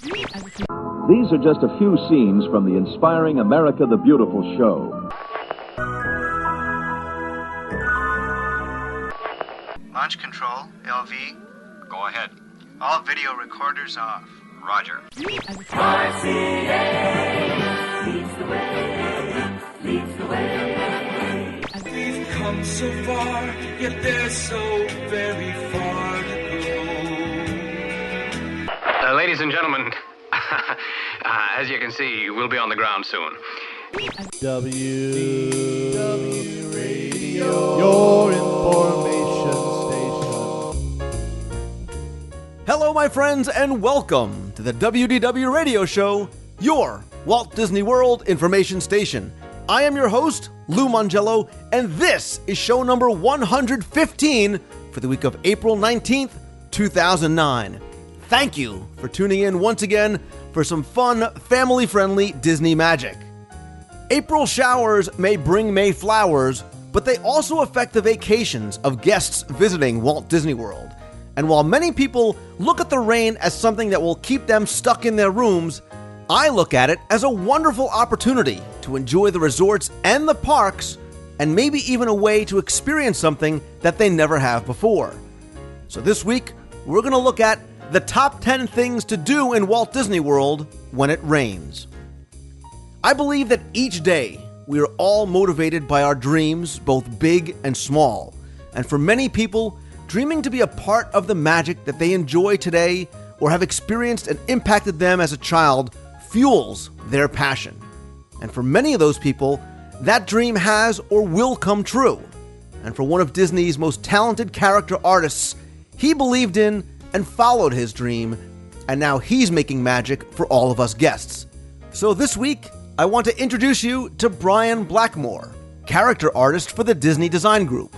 These are just a few scenes from the inspiring America the Beautiful show. Launch control, LV. Go ahead. All video recorders off. Roger. RCA leads the way, leads the way. We've come so far, yet there's so very far to go. Ladies and gentlemen, as you can see, we'll be on the ground soon. WDW Radio, your information station. Hello, my friends, and welcome to the WDW Radio Show, your Walt Disney World information station. I am your host, Lou Mongello, and this is show number 115 for the week of April 19th, 2009. Thank you for tuning in once again for some fun, family-friendly Disney magic. April showers may bring May flowers, but they also affect the vacations of guests visiting Walt Disney World. And while many people look at the rain as something that will keep them stuck in their rooms, I look at it as a wonderful opportunity to enjoy the resorts and the parks, and maybe even a way to experience something that they never have before. So this week, we're going to look at the top 10 things to do in Walt Disney World when it rains. I believe that each day we are all motivated by our dreams, both big and small. And for many people, dreaming to be a part of the magic that they enjoy today or have experienced and impacted them as a child fuels their passion. And for many of those people, that dream has or will come true. And for one of Disney's most talented character artists, he believed in and followed his dream, and now he's making magic for all of us guests. So this week, I want to introduce you to Brian Blackmore, character artist for the Disney Design Group.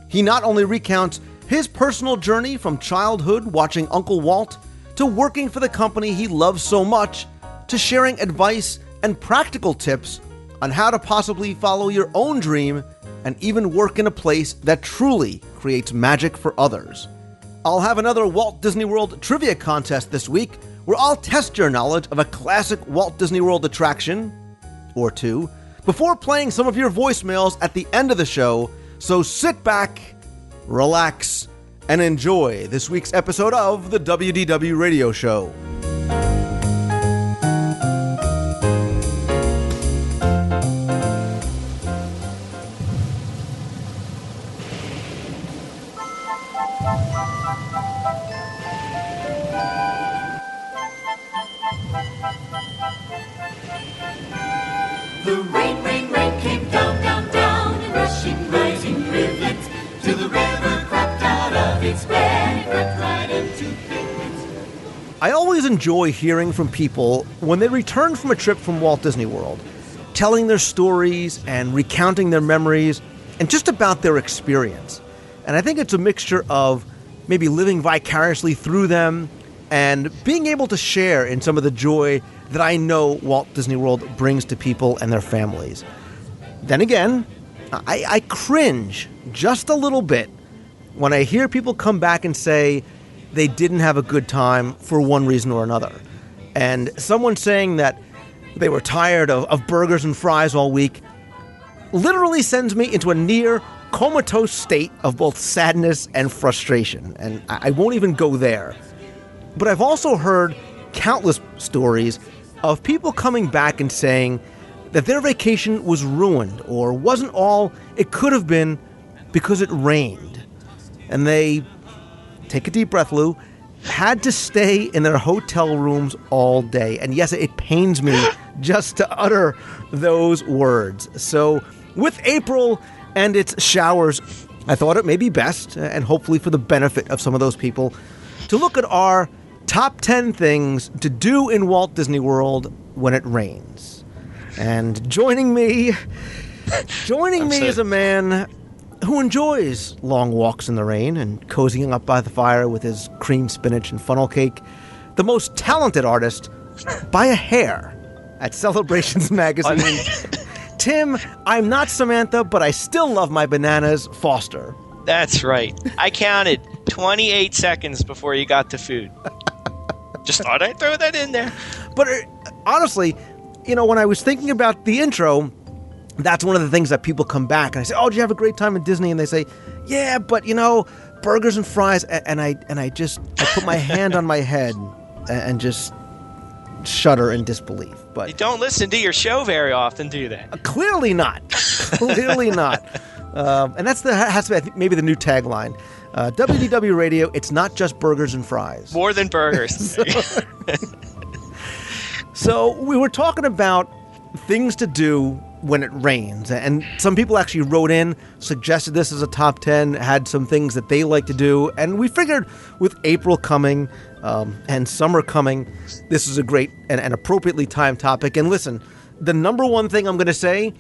He not only recounts his personal journey from childhood watching Uncle Walt to working for the company he loves so much, to sharing advice and practical tips on how to possibly follow your own dream and even work in a place that truly creates magic for others. I'll have another Walt Disney World trivia contest this week where I'll test your knowledge of a classic Walt Disney World attraction or two before playing some of your voicemails at the end of the show. So sit back, relax, and enjoy this week's episode of the WDW Radio Show. The rain, rain, rain came down, down, down in rushing, rising rivulets till the river crept out of its bed and crept right into piglets. I always enjoy hearing from people when they return from a trip from Walt Disney World, telling their stories and recounting their memories and just about their experience. And I think it's a mixture of maybe living vicariously through them and being able to share in some of the joy that I know Walt Disney World brings to people and their families. Then again, I cringe just a little bit when I hear people come back and say they didn't have a good time for one reason or another. And someone saying that they were tired of burgers and fries all week literally sends me into a near comatose state of both sadness and frustration. And I won't even go there. But I've also heard countless stories of people coming back and saying that their vacation was ruined or wasn't all it could have been because it rained. And they, take a deep breath, Lou, had to stay in their hotel rooms all day. And yes, it pains me just to utter those words. So with April and its showers, I thought it may be best, and hopefully for the benefit of some of those people, to look at our top 10 things to do in Walt Disney World when it rains. And joining me is a man who enjoys long walks in the rain and cozying up by the fire with his cream spinach and funnel cake, the most talented artist by a hair at Celebrations Magazine. Tim, I'm not Samantha, but I still love my bananas, Foster. That's right. I counted 28 seconds before you got to food. Just thought I'd throw that in there. But honestly, when I was thinking about the intro, that's one of the things that people come back and I say, "Oh, did you have a great time at Disney?" And they say, "Yeah, but burgers and fries." And I put my hand on my head and just shudder in disbelief. But You don't listen to your show very often, do they? Clearly not. Clearly not. And has to be, I think, maybe the new tagline. WDW Radio, it's not just burgers and fries. More than burgers. So we were talking about things to do when it rains. And some people actually wrote in, suggested this as a top 10, had some things that they like to do. And we figured with April coming and summer coming, this is a great and appropriately timed topic. And listen, the number one thing I'm going to say,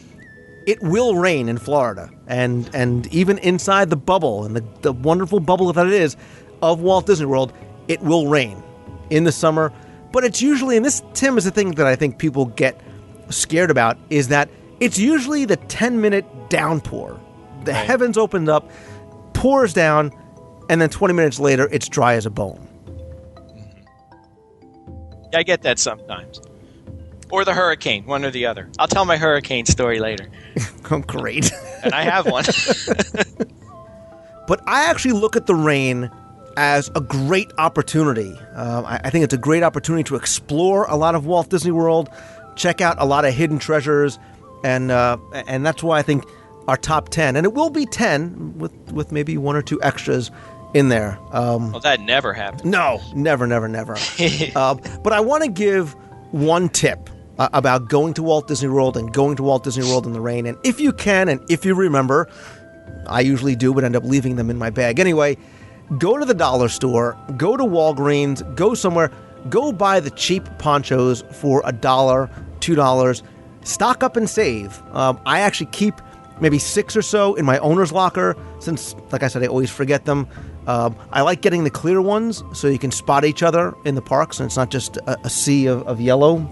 it will rain in Florida. And even inside the bubble, and the wonderful bubble that it is of Walt Disney World, it will rain in the summer. But it's usually, and this, Tim, is the thing that I think people get scared about, is that it's usually the 10-minute downpour. The heavens opened up, pours down, and then 20 minutes later, it's dry as a bone. I get that sometimes. Or the hurricane, one or the other. I'll tell my hurricane story later. Oh, great. And I have one. But I actually look at the rain as a great opportunity. I think it's a great opportunity to explore a lot of Walt Disney World, check out a lot of hidden treasures, and that's why I think our top 10, and it will be 10 with maybe one or two extras in there. Well, that never happened. No, never. But I want to give one tip about going to Walt Disney World and going to Walt Disney World in the rain. And if you can, and if you remember, I usually do, but end up leaving them in my bag. Anyway, go to the dollar store, go to Walgreens, go somewhere, go buy the cheap ponchos for $1, $2. Stock up and save. I actually keep maybe 6 or so in my owner's locker since, like I said, I always forget them. I like getting the clear ones so you can spot each other in the parks and it's not just a sea of yellow.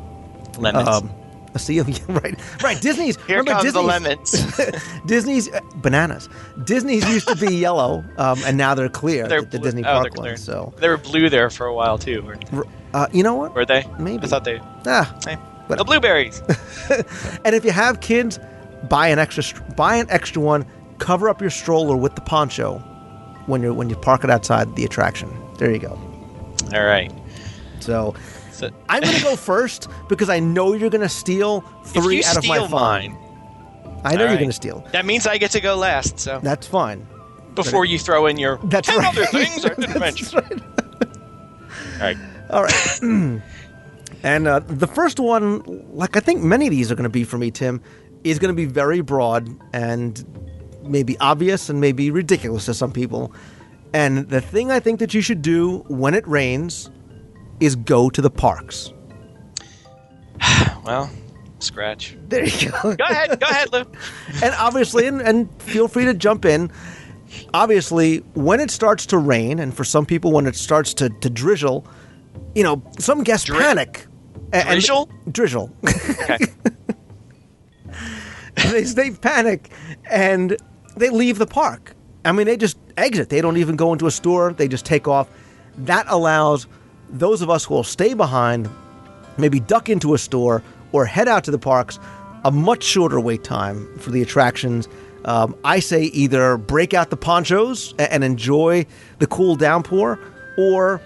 Lemons. A sea of right. Disney's Here comes the lemons. Disney's bananas. Disney's used to be yellow, and now they're clear. The Disney park ones. So they were blue there for a while too. Weren't they? You know what? Were they? Maybe. I thought they. The blueberries. And if you have kids, buy an extra one. Cover up your stroller with the poncho when you park it outside the attraction. There you go. All right. So I'm going to go first because I know you're going to steal 3 out of my 5. Mine. I know you're going to steal. That means I get to go last. So that's fine. Before you throw in your 10 right. other things I didn't mention. Right. All right. And the first one, like I think many of these are going to be for me, Tim, is going to be very broad and maybe obvious and maybe ridiculous to some people. And the thing I think that you should do when it rains is go to the parks. Well, scratch. There you go. Go ahead, Lou. And obviously, and feel free to jump in. Obviously, when it starts to rain, and for some people when it starts to drizzle, some guests panic. Drizzle? Drizzle. Okay. They panic and they leave the park. I mean, they just exit. They don't even go into a store. They just take off. That allows those of us who will stay behind, maybe duck into a store or head out to the parks, a much shorter wait time for the attractions. I say either break out the ponchos and enjoy the cool downpour, or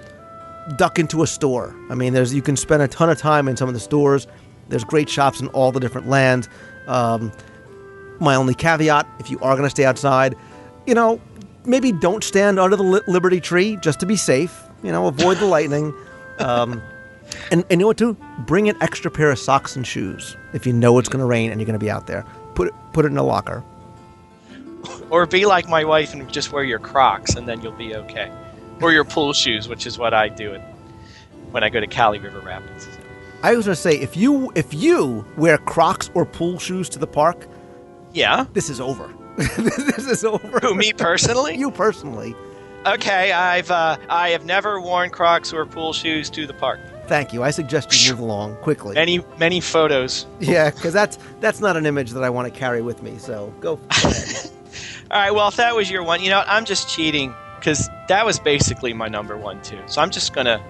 duck into a store. I mean, you can spend a ton of time in some of the stores. There's great shops in all the different lands. My only caveat, if you are going to stay outside, maybe don't stand under the Liberty Tree just to be safe. Avoid the lightning. And you know what, too? Bring an extra pair of socks and shoes if you know it's going to rain and you're going to be out there. Put it in a locker. Or be like my wife and just wear your Crocs, and then you'll be okay. Or your pool shoes, which is what I do when I go to Cali River Rapids. I was going to say, if you wear Crocs or pool shoes to the park, yeah, this is over. This is over. Who, me personally? You personally. Okay, I have never worn Crocs or pool shoes to the park. Thank you. I suggest you move along quickly. Many photos. Yeah, because that's not an image that I want to carry with me. So go ahead. All right. Well, if that was your one, I'm just cheating because that was basically my number one too. So I'm just gonna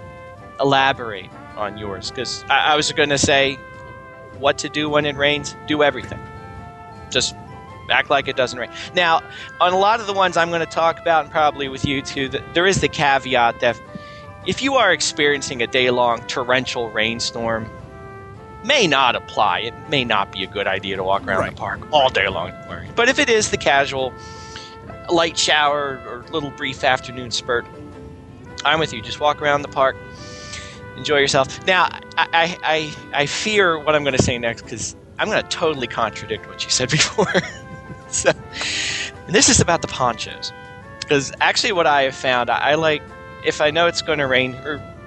elaborate on yours, because I was going to say what to do when it rains. Do everything. Just act like it doesn't rain. Now, on a lot of the ones I'm going to talk about, and probably with you too, there is the caveat that if you are experiencing a day-long torrential rainstorm, may not apply. It may not be a good idea to walk around the park all day long. But if it is the casual light shower or little brief afternoon spurt, I'm with you. Just walk around the park, enjoy yourself. Now, I fear what I'm going to say next, because I'm going to totally contradict what you said before. So, and this is about the ponchos. Because actually what I have found, I like, if I know it's going to rain,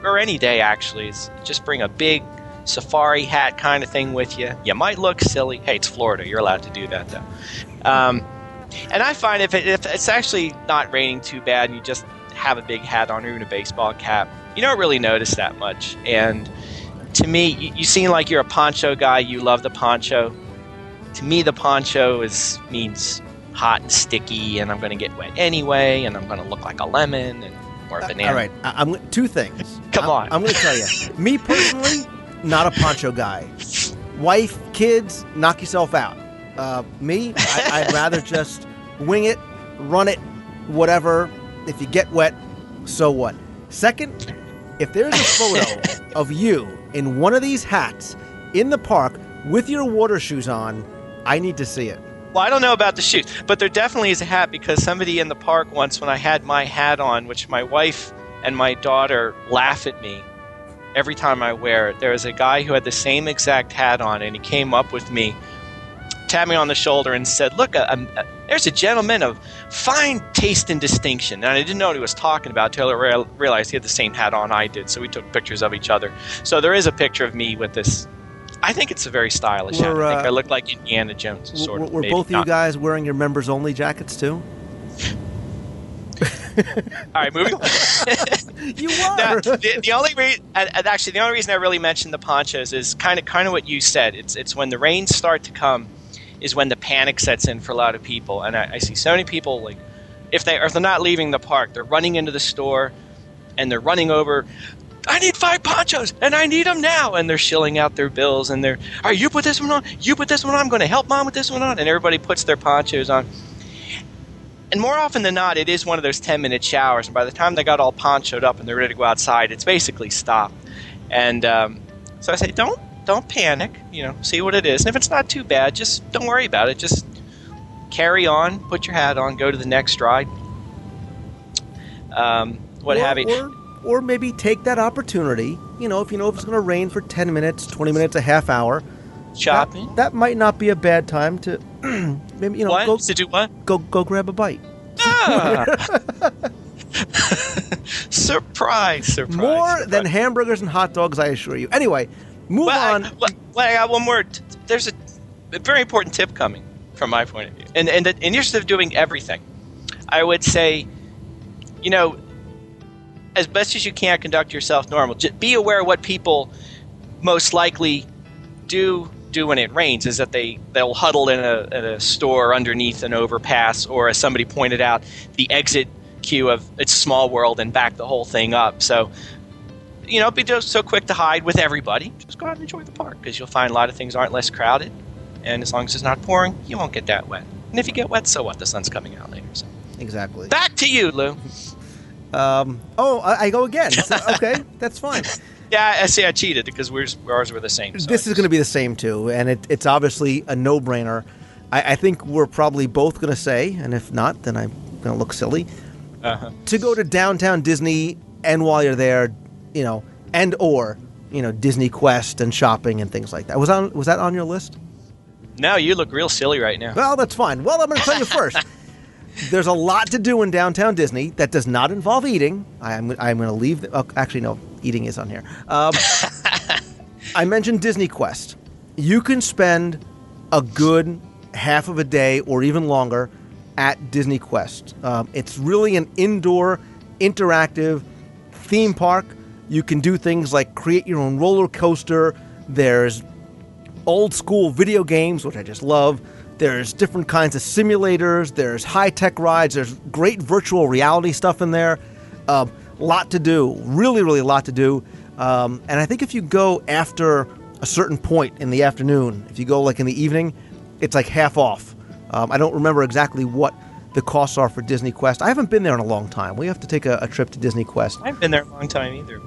or any day actually, is just bring a big safari hat kind of thing with you. You might look silly. Hey, it's Florida. You're allowed to do that, though. And I find if it's actually not raining too bad and you just have a big hat on or even a baseball cap, you don't really notice that much. And to me, you seem like you're a poncho guy. You love the poncho. To me, the poncho means hot and sticky, and I'm going to get wet anyway, and I'm going to look like a lemon or a banana. All right, two things. Come on. I'm going to tell you. Me personally, not a poncho guy. Wife, kids, knock yourself out. Me, I'd rather just wing it, run it, whatever. If you get wet, so what? Second, if there's a photo of you in one of these hats in the park with your water shoes on, I need to see it. Well, I don't know about the shoes, but there definitely is a hat, because somebody in the park once, when I had my hat on, which my wife and my daughter laugh at me every time I wear it, there was a guy who had the same exact hat on, and he came up with me, tapped me on the shoulder and said, look, there's a gentleman of fine taste and distinction. And I didn't know what he was talking about until I realized he had the same hat on I did. So we took pictures of each other. So there is a picture of me with this. I think it's a very stylish hat. I think I look like Indiana Jones, sort of. Were both of you guys wearing your members-only jackets, too? All right, moving on. You were. Now, the only reason I really mentioned the ponchos is kind of what you said. It's when the rains start to come is when the panic sets in for a lot of people. And I see so many people, like, if they're not leaving the park, they're running into the store and they're running over, I need 5 ponchos and I need them now. And they're shilling out their bills and all right, you put this one on, you put this one on, I'm going to help mom with this one on. And everybody puts their ponchos on. And more often than not, it is one of those 10-minute showers. And by the time they got all ponchoed up and they're ready to go outside, it's basically stopped. And so I say, don't panic, see what it is. And if it's not too bad, just don't worry about it. Just carry on, put your hat on, go to the next ride. Have you. Or maybe take that opportunity, if you know if it's going to rain for 10 minutes, 20 minutes, a half hour. Shopping. That might not be a bad time to maybe, what? To do what? Go grab a bite. Ah. Surprise. More than hamburgers and hot dogs, I assure you. Anyway, move on. I got one more. There's a very important tip coming from my point of view. And in the interest of doing everything, I would say, as best as you can, conduct yourself normal. Just be aware of what people most likely do when it rains, is that they'll huddle in a store underneath an overpass, or as somebody pointed out, the exit queue of It's Small World, and back the whole thing up. So, be just so quick to hide with everybody. Just go out and enjoy the park, because you'll find a lot of things aren't less crowded, and as long as it's not pouring, you won't get that wet. And if you get wet, so what? The sun's coming out later. So. Exactly. Back to you, Lou. I go again. So, okay, that's fine. Yeah, I see. I cheated because ours were the same. So this is going to be the same too, and it's obviously a no-brainer. I think we're probably both going to say, and if not, then I'm going to look silly. To go to downtown Disney, and while you're there, or Disney Quest and shopping and things like that. Was that on your list? No, you look real silly right now. Well, that's fine. Well, I'm going to tell you first. There's a lot to do in downtown Disney that does not involve eating. I'm going to leave. Actually, no, eating is on here. I mentioned Disney Quest. You can spend a good half of a day or even longer at Disney Quest. It's really an indoor, interactive theme park. You can do things like create your own roller coaster. There's old school video games, which I just love. There's different kinds of simulators. There's high-tech rides. There's great virtual reality stuff in there. Lot to do. Really, really a lot to do. And I think if you go after a certain point in the afternoon, if you go like in the evening, it's like half off. I don't remember exactly what the costs are for Disney Quest. I haven't been there in a long time. We have to take a trip to Disney Quest. I haven't been there in a long time either,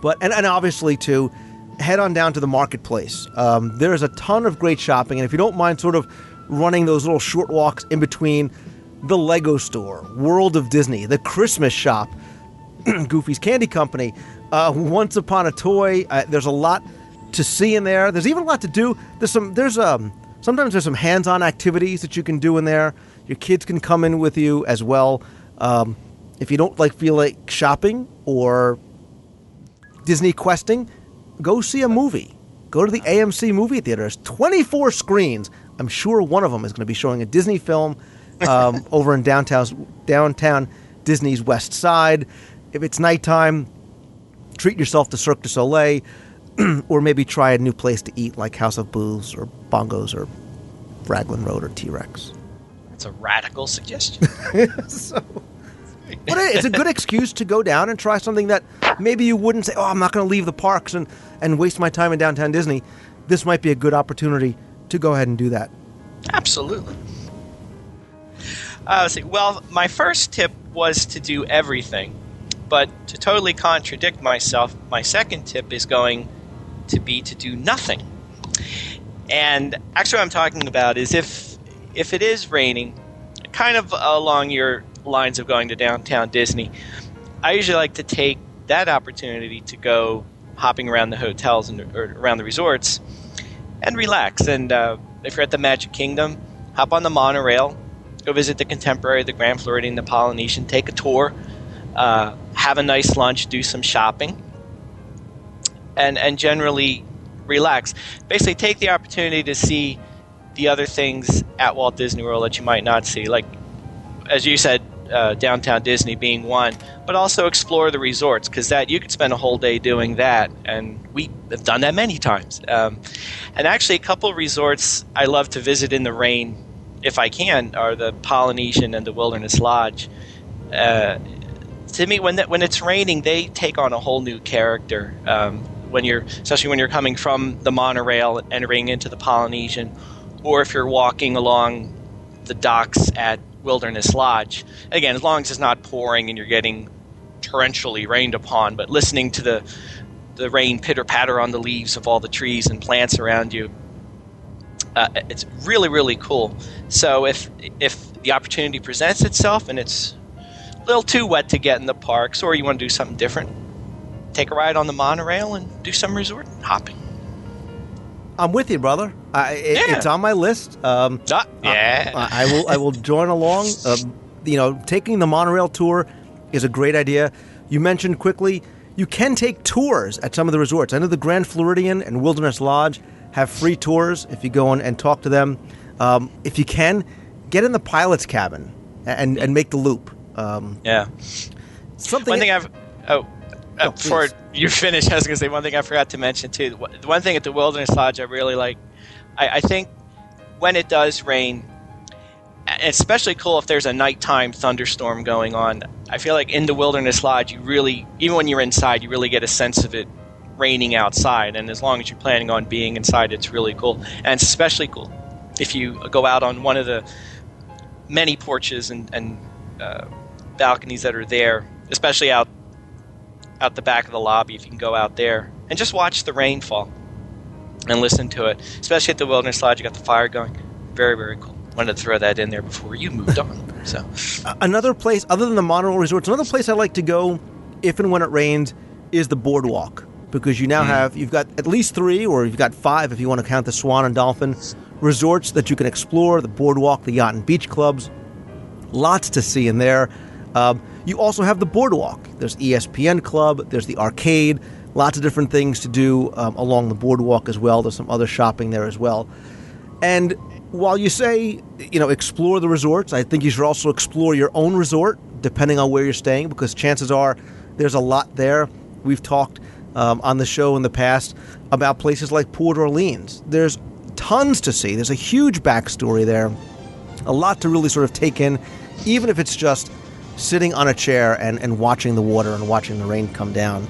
but and obviously to head on down to the marketplace. There's a ton of great shopping, and if you don't mind sort of running those little short walks in between the Lego store, World of Disney, the Christmas shop, Goofy's Candy Company, Once Upon a Toy, there's a lot to see in there. There's even a lot to do. Sometimes there's some hands-on activities that you can do in there. Your kids can come in with you as well. If you don't feel like shopping or Disney questing, go see a movie. Go to the AMC movie theaters. 24 screens. I'm sure one of them is going to be showing a Disney film over in downtown Disney's West Side. If it's nighttime, treat yourself to Cirque du Soleil, or maybe try a new place to eat like House of Booze or Bongos or Raglan Road or T-Rex. that's a radical suggestion. But it's a good excuse to go down and try something that maybe you wouldn't say, I'm not going to leave the parks and waste my time in downtown Disney. This might be a good opportunity to go ahead and do that. Absolutely. Well, my first tip was to do everything. But to totally contradict myself, my second tip is going to be to do nothing. And actually what I'm talking about is if it is raining, kind of along your lines of going to downtown Disney, I usually like to take that opportunity to go hopping around the hotels or around the resorts and relax. And if you're at the Magic Kingdom, hop on the monorail, go visit the Contemporary, the Grand Floridian, the Polynesian, take a tour, have a nice lunch, do some shopping, and generally relax. Basically take the opportunity to see the other things at Walt Disney World that you might not see. Like, as you said, downtown Disney being one, but also explore the resorts, because that you could spend a whole day doing that, and we have done that many times. And actually, a couple of resorts I love to visit in the rain, if I can, are the Polynesian and the Wilderness Lodge. To me, when it's raining, they take on a whole new character. Especially when you're coming from the monorail and entering into the Polynesian, or if you're walking along the docks at Wilderness Lodge. Again, as long as it's not pouring and you're getting torrentially rained upon, but listening to the rain pitter-patter on the leaves of all the trees and plants around you, it's really, really cool. So if the opportunity presents itself and it's a little too wet to get in the parks, or you want to do something different, take a ride on the monorail and do some resort hopping. I'm with you, brother. It's on my list. I will join along. Taking the monorail tour is a great idea. You mentioned quickly, you can take tours at some of the resorts. I know the Grand Floridian and Wilderness Lodge have free tours if you go in and talk to them. If you can, get in the pilot's cabin and make the loop. Before you finish, I was going to say one thing I forgot to mention too. The one thing at the Wilderness Lodge I really like, I think when it does rain, it's especially cool if there's a nighttime thunderstorm going on. I feel like in the Wilderness Lodge, you really, even when you're inside, you really get a sense of it raining outside. And as long as you're planning on being inside, it's really cool. And it's especially cool if you go out on one of the many porches and balconies that are there, especially out the back of the lobby, if you can go out there and just watch the rain fall and listen to it. Especially at the Wilderness Lodge, you got the fire going. Very, very cool. Wanted to throw that in there before you moved on. So, another place other than the monorail resorts, another place I like to go if and when it rains is the boardwalk, because you now you've got at least 3, or you've got 5 if you want to count the Swan and Dolphin resorts that you can explore. The boardwalk, the yacht and beach clubs, lots to see in there. You also have the boardwalk. There's ESPN Club. There's the arcade. Lots of different things to do along the boardwalk as well. There's some other shopping there as well. And while you say, explore the resorts, I think you should also explore your own resort, depending on where you're staying, because chances are there's a lot there. We've talked on the show in the past about places like Port Orleans. There's tons to see. There's a huge backstory there. A lot to really sort of take in, even if it's just sitting on a chair and watching the water and watching the rain come down.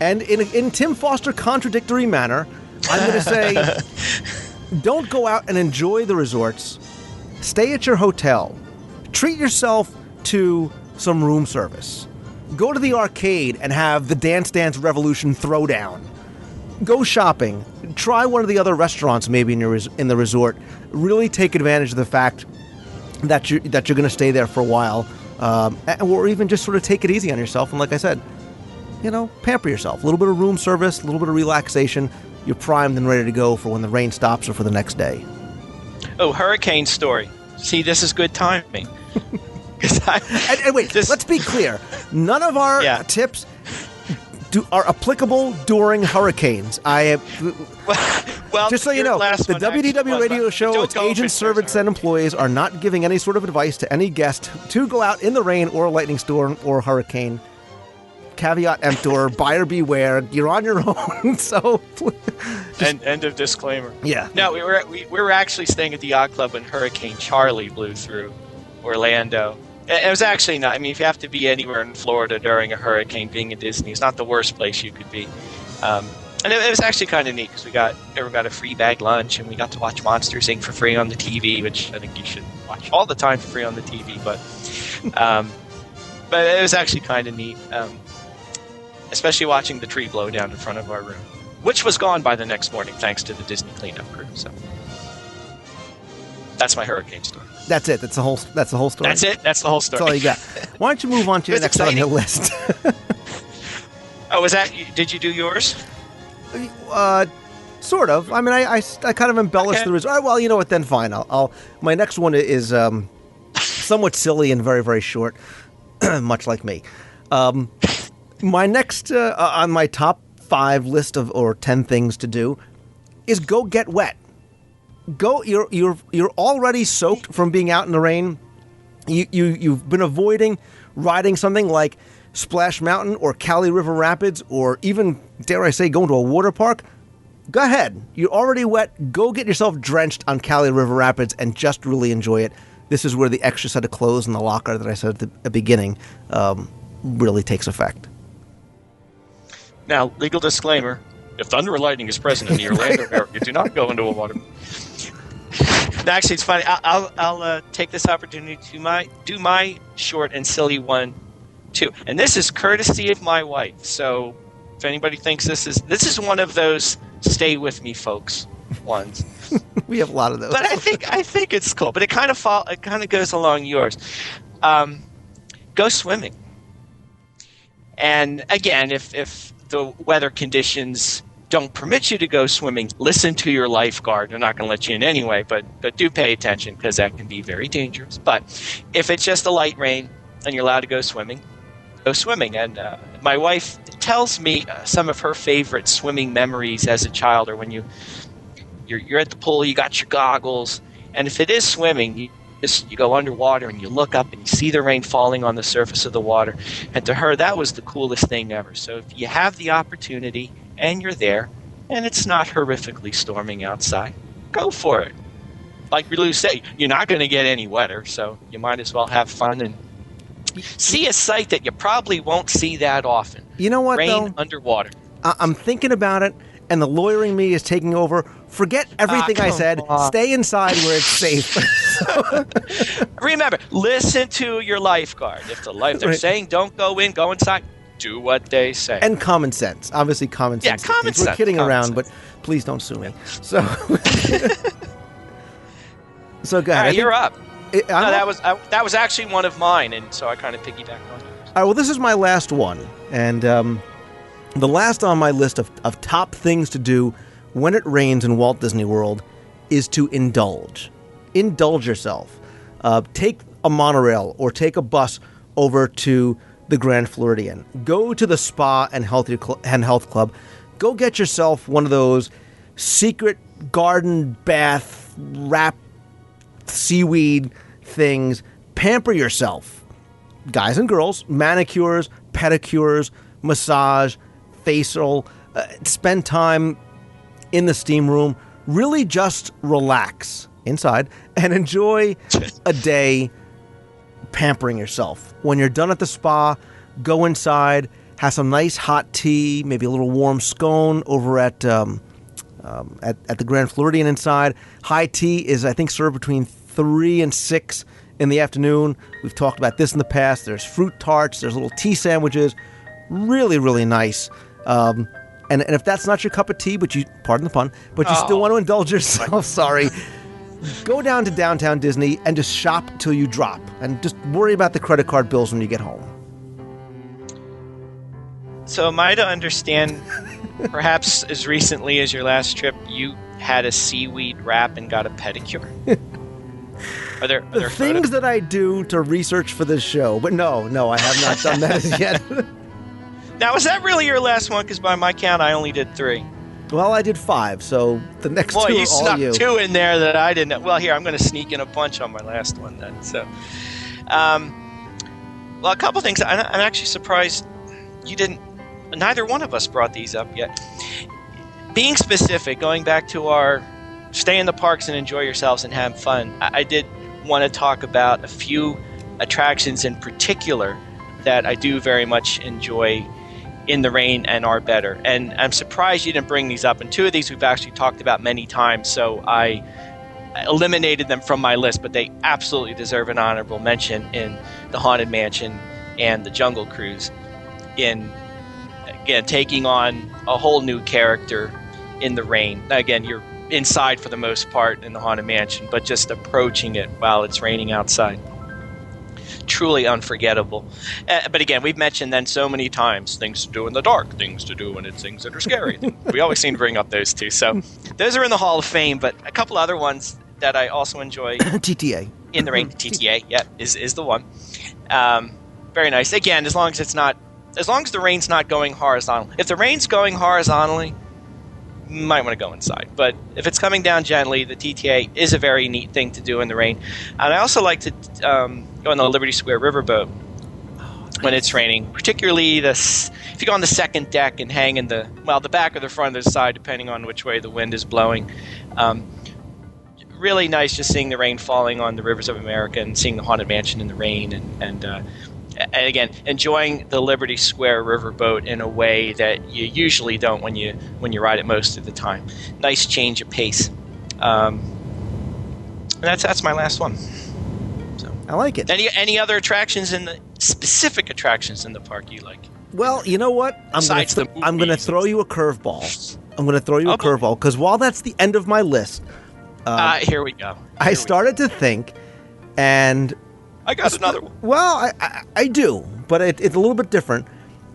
And in Tim Foster contradictory manner, I'm going to say, don't go out and enjoy the resorts. Stay at your hotel. Treat yourself to some room service. Go to the arcade and have the Dance Dance Revolution throwdown. Go shopping. Try one of the other restaurants maybe in the resort. Really take advantage of the fact that you're going to stay there for a while, or even just sort of take it easy on yourself. And like I said, pamper yourself. A little bit of room service, a little bit of relaxation. You're primed and ready to go for when the rain stops or for the next day. Oh, hurricane story. See, this is good timing. And wait, let's be clear. None of our tips are applicable during hurricanes. Well, just so you know, the WDW radio show, its agents, servants, and employees are not giving any sort of advice to any guest to go out in the rain or a lightning storm or hurricane. Caveat emptor, buyer beware. You're on your own. So, end of disclaimer. Yeah. No, we were actually staying at the yacht club when Hurricane Charlie blew through Orlando. It was actually not. I mean, if you have to be anywhere in Florida during a hurricane, being at Disney is not the worst place you could be. And it was actually kind of neat because everyone got a free bag lunch, and we got to watch Monsters Inc. for free on the TV, which I think you should watch all the time for free on the TV. But it was actually kind of neat, especially watching the tree blow down in front of our room, which was gone by the next morning thanks to the Disney cleanup crew. So that's my hurricane story. That's it. That's the whole story. That's it. That's the whole story. That's all you got. Why don't you move on to your next one on your list? Oh, was that? Did you do yours? Sort of. I mean, I kind of embellished the result. Well, you know what? Then fine. My next one is somewhat silly and very, very short, much like me. My next on my top 5 list or 10 things to do is go get wet. Go. You're already soaked from being out in the rain. You've been avoiding riding something like Splash Mountain or Cali River Rapids, or even, dare I say, going to a water park. Go ahead. You're already wet. Go get yourself drenched on Cali River Rapids and just really enjoy it. This is where the extra set of clothes in the locker that I said at the beginning really takes effect. Now, legal disclaimer: if thunder or lightning is present in the Orlando area, do not go into a water. Actually, it's funny. I'll take this opportunity to do my short and silly one too, and this is courtesy of my wife. So, if anybody thinks this is one of those stay with me, folks ones, we have a lot of those. But I think it's cool. But it kind of goes along yours. Go swimming, and again, if the weather conditions don't permit you to go swimming, listen to your lifeguard. They're not going to let you in anyway, but do pay attention because that can be very dangerous. But if it's just a light rain and you're allowed to go swimming, go swimming. And my wife tells me some of her favorite swimming memories as a child are when you're at the pool, you got your goggles, and if it is swimming, you go underwater and you look up and you see the rain falling on the surface of the water. And to her, that was the coolest thing ever. So if you have the opportunity and you're there, and it's not horrifically storming outside, go for it. Like Lou said, you're not going to get any wetter, so you might as well have fun and see a sight that you probably won't see that often. You know what, rain though? Underwater. I'm thinking about it, and the lawyering me is taking over. Forget everything I said. Stay inside where it's safe. Remember, listen to your lifeguard. If they're saying don't go in, go inside. Do what they say. And common sense. Obviously, common sense. Yeah, common sense. We're kidding around, sense. but please don't sue me. So, so go ahead. All right, you're up. That was actually one of mine, and so I kind of piggybacked on yours. All right, well, this is my last one. And the last on my list of top things to do when it rains in Walt Disney World is to indulge. Indulge yourself. Take a monorail or take a bus over to the Grand Floridian. Go to the spa and health club. Go get yourself one of those secret garden bath wrap seaweed things. Pamper yourself. Guys and girls, manicures, pedicures, massage, facial. Spend time in the steam room. Really just relax inside and enjoy a day pampering yourself. When you're done at the spa, go inside, have some nice hot tea, maybe a little warm scone over at the Grand Floridian inside. High tea is, I think, served between 3 and 6 in the afternoon. We've talked about this in the past. There's fruit tarts. There's little tea sandwiches. Really, really nice. And if that's not your cup of tea, but you, pardon the pun, but you still want to indulge yourself, sorry, go down to downtown Disney and just shop till you drop. And just worry about the credit card bills when you get home. So am I to understand, perhaps as recently as your last trip, you had a seaweed wrap and got a pedicure? Are there things that I do to research for this show? But no, I have not done that as yet. Now, was that really your last one? Because by my count, I only did 3. Well, I did 5, so the next 2 are all you. You snuck 2 in there that I didn't. Well, here, I'm going to sneak in a bunch on my last one then. So, well, a couple things. I'm actually surprised you didn't. Neither one of us brought these up yet. Being specific, going back to our stay in the parks and enjoy yourselves and have fun, I did want to talk about a few attractions in particular that I do very much enjoy in the rain and are better. And I'm surprised you didn't bring these up. And 2 of these we've actually talked about many times, so I eliminated them from my list, but they absolutely deserve an honorable mention in the Haunted Mansion and the Jungle Cruise, in again taking on a whole new character in the rain. Again, you're inside for the most part in the Haunted Mansion, but just approaching it while it's raining outside, truly unforgettable. But again, we've mentioned then so many times things to do in the dark, things to do when it's things that are scary. We always seem to bring up those 2, so those are in the Hall of Fame. But a couple other ones that I also enjoy TTA in the rain. TTA, yeah, is the one. Very nice. Again, as long as the rain's not going horizontal. If the rain's going horizontally, you might want to go inside. But if it's coming down gently, the TTA is a very neat thing to do in the rain. And I also like to go on the Liberty Square riverboat when it's raining, particularly if you go on the second deck and hang in the back or the front or the side, depending on which way the wind is blowing. Really nice just seeing the rain falling on the rivers of America and seeing the Haunted Mansion in the rain and again, enjoying the Liberty Square riverboat in a way that you usually don't when you ride it most of the time. Nice change of pace. And that's my last one. So, I like it. Any other specific attractions in the park you like? Well, you know what? I'm going to throw you a curveball. Because while that's the end of my list, here we go. I started to think, and I got another one. Well, I do, but it's a little bit different.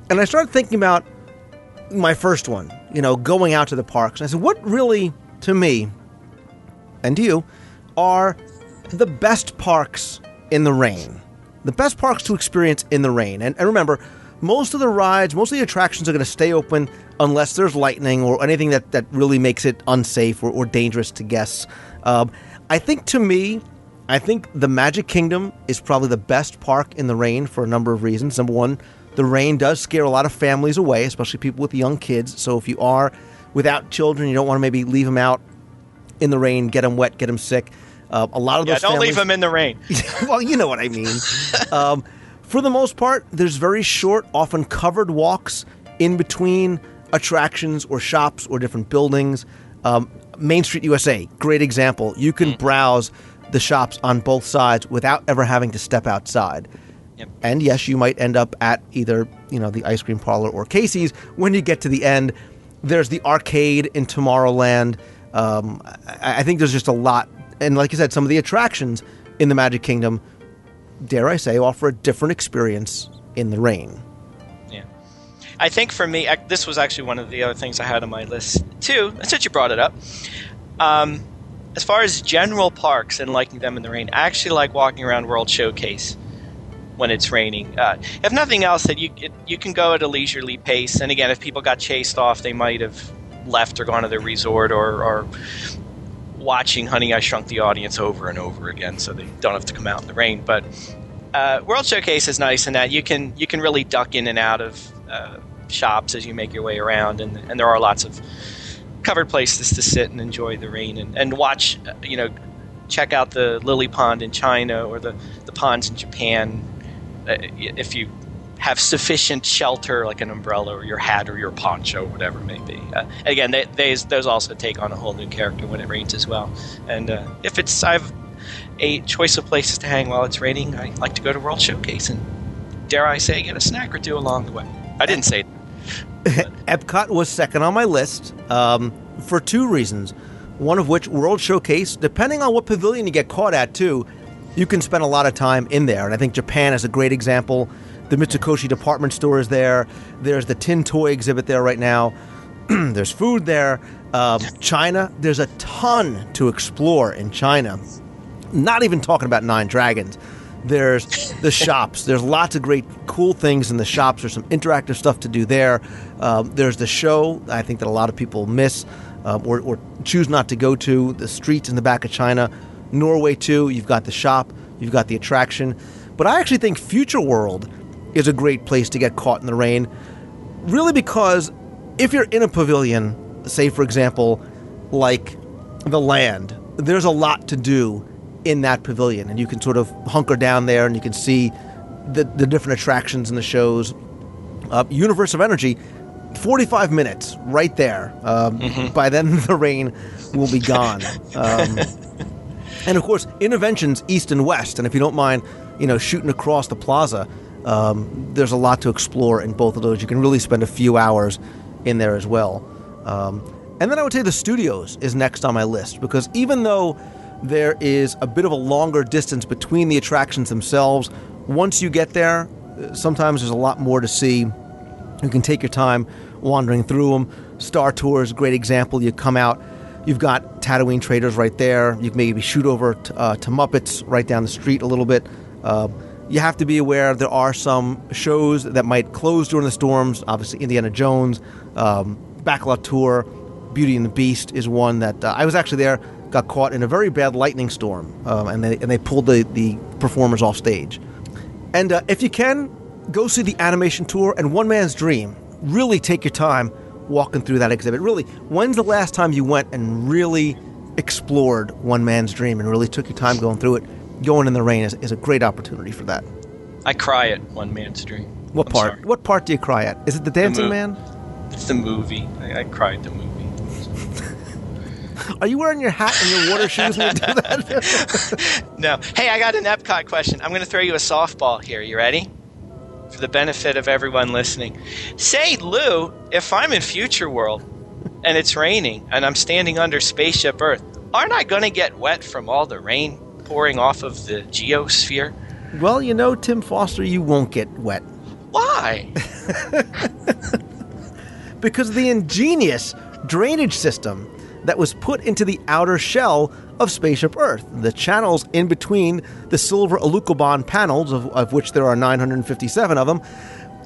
And I started thinking about my first one, going out to the parks. And I said, what really, to me, and to you, are the best parks in the rain? The best parks to experience in the rain. And remember, most of the rides, most of the attractions are going to stay open unless there's lightning or anything that really makes it unsafe or dangerous to guests. I think the Magic Kingdom is probably the best park in the rain for a number of reasons. Number one, the rain does scare a lot of families away, especially people with young kids. So if you are without children, you don't want to maybe leave them out in the rain, get them wet, get them sick. A lot of those don't leave them in the rain. Well, you know what I mean. For the most part, there's very short, often covered walks in between attractions or shops or different buildings. Main Street USA, great example. You can browse the shops on both sides without ever having to step outside. Yep. And yes, you might end up at either, the ice cream parlor or Casey's. When you get to the end, there's the arcade in Tomorrowland. I think there's just a lot. And like I said, some of the attractions in the Magic Kingdom, dare I say, offer a different experience in the rain. Yeah. I think for me, this was actually one of the other things I had on my list too, since you brought it up. As far as general parks and liking them in the rain, I actually like walking around World Showcase when it's raining. If nothing else, that you can go at a leisurely pace. And again, if people got chased off, they might have left or gone to their resort or watching Honey, I Shrunk the Audience over and over again, so they don't have to come out in the rain. But World Showcase is nice in that you can really duck in and out of shops as you make your way around, and there are lots of covered places to sit and enjoy the rain and watch, check out the lily pond in China or the ponds in Japan if you have sufficient shelter, like an umbrella or your hat or your poncho, whatever it may be. Again, those also take on a whole new character when it rains as well. And if I have a choice of places to hang while it's raining, I like to go to World Showcase and, dare I say, get a snack or two along the way. I didn't say that. Epcot was second on my list for two reasons. One of which, World Showcase, depending on what pavilion you get caught at, too, you can spend a lot of time in there. And I think Japan is a great example. The Mitsukoshi department store is there. There's the Tin Toy exhibit there right now. There's food there. China, there's a ton to explore in China. Not even talking about Nine Dragons. There's the shops. There's lots of great, cool things in the shops. There's some interactive stuff to do there. There's the show, I think, that a lot of people miss or choose not to go to. The streets in the back of China. Norway, too. You've got the shop. You've got the attraction. But I actually think Future World is a great place to get caught in the rain. Really, because if you're in a pavilion, say, for example, like the Land, there's a lot to do in that pavilion, and you can sort of hunker down there and you can see the different attractions and the shows. Universe of Energy, 45 minutes right there. By then the rain will be gone. And of course, Interventions East and West, and if you don't mind, shooting across the plaza, there's a lot to explore in both of those. You can really spend a few hours in there as well. And then I would say the Studios is next on my list, because even though there is a bit of a longer distance between the attractions themselves, once you get there, sometimes there's a lot more to see. You can take your time wandering through them. Star Tours, great example. You come out, you've got Tatooine Traders right there. You can maybe shoot over to Muppets right down the street a little bit. You have to be aware there are some shows that might close during the storms. Obviously, Indiana Jones, Backlot Tour, Beauty and the Beast is one that I was actually there, got caught in a very bad lightning storm, and they pulled the performers off stage. And if you can, go see the animation tour and One Man's Dream. Really take your time walking through that exhibit. Really, when's the last time you went and really explored One Man's Dream and really took your time going through it? Going in the rain is a great opportunity for that. I cry at One Man's Dream. What part? Sorry. What part do you cry at? Is it the Dancing Man? It's the movie. I cry at the movie. Are you wearing your hat and your water shoes when you do that? No. Hey, I got an Epcot question. I'm going to throw you a softball here. You ready? For the benefit of everyone listening. Say, Lou, if I'm in Future World and it's raining and I'm standing under Spaceship Earth, aren't I going to get wet from all the rain pouring off of the geosphere? Well, Tim Foster, you won't get wet. Why? Because the ingenious drainage system that was put into the outer shell of Spaceship Earth, the channels in between the silver Alucobond panels, of which there are 957 of them,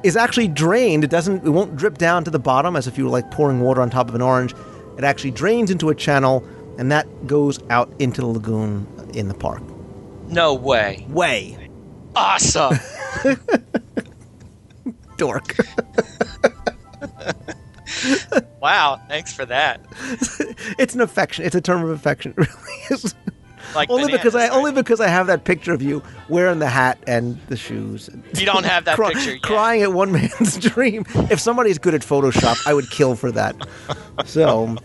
is actually drained. It won't drip down to the bottom as if you were like pouring water on top of an orange. It actually drains into a channel, and that goes out into the lagoon in the park. No way. Way. Awesome. Dork. Wow, thanks for that. It's an affection. It's a term of affection. It really is. Like only because I have that picture of you wearing the hat and the shoes. You don't have that picture yet. Crying at One Man's Dream. If somebody's good at Photoshop, I would kill for that. So.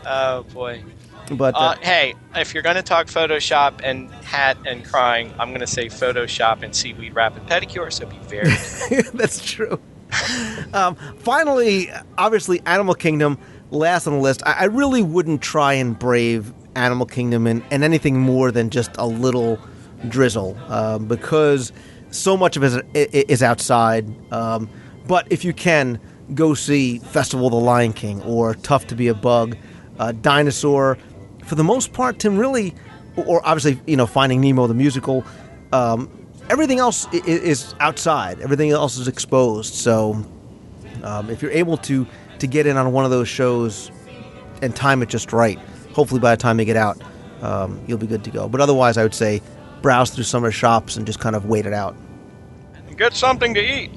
Oh boy. But hey, if you're going to talk Photoshop and hat and crying, I'm going to say Photoshop and seaweed wrap and pedicure. So be very. That's true. Finally, obviously, Animal Kingdom, last on the list. I really wouldn't try and brave Animal Kingdom in anything more than just a little drizzle, because so much of it is outside. But if you can, go see Festival of the Lion King or Tough to Be a Bug, Dinosaur. For the most part, Tim, really, or obviously, Finding Nemo, the musical, everything else is outside. Everything else is exposed. So if you're able to get in on one of those shows and time it just right, hopefully by the time you get out, you'll be good to go. But otherwise, I would say browse through some of the shops and just kind of wait it out. And get something to eat.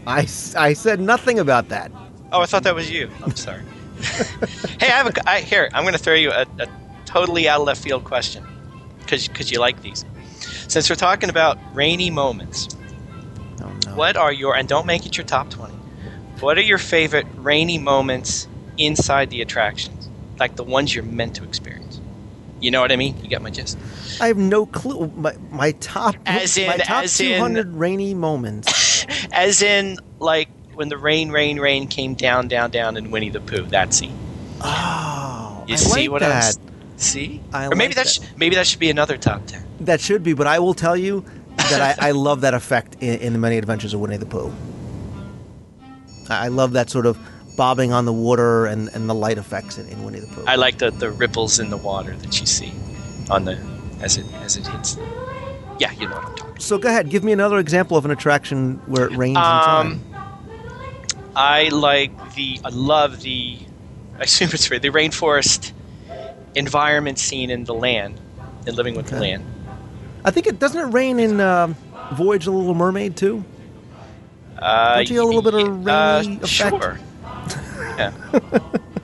I said nothing about that. Oh, I thought that was you. I'm sorry. Hey, I'm going to throw you a totally out of left field question because you like these. Since we're talking about rainy moments, Oh, no. What are your, and don't make it your top 20, what are your favorite rainy moments inside the attractions? Like the ones you're meant to experience. You know what I mean? You get my gist. I have no clue. My top, As in- my top as 200 in- rainy moments. As in, like, when the rain came down in Winnie the Pooh, that scene. Oh, You I see like what that. See? I or maybe like that should be another top 10. That should be, but I will tell you that I love that effect in the Many Adventures of Winnie the Pooh. I love that sort of bobbing on the water and the light effects in Winnie the Pooh. I like the ripples in the water that you see on the as it hits. Yeah, you know what I'm talking about. So go ahead, give me another example of an attraction where it rains inside. I love the I assume it's right, the rainforest environment scene in The Land, in Living with the Land. I think doesn't it rain in Voyage of the Little Mermaid too? Don't you get a little bit of rainy effect? Sure. Yeah.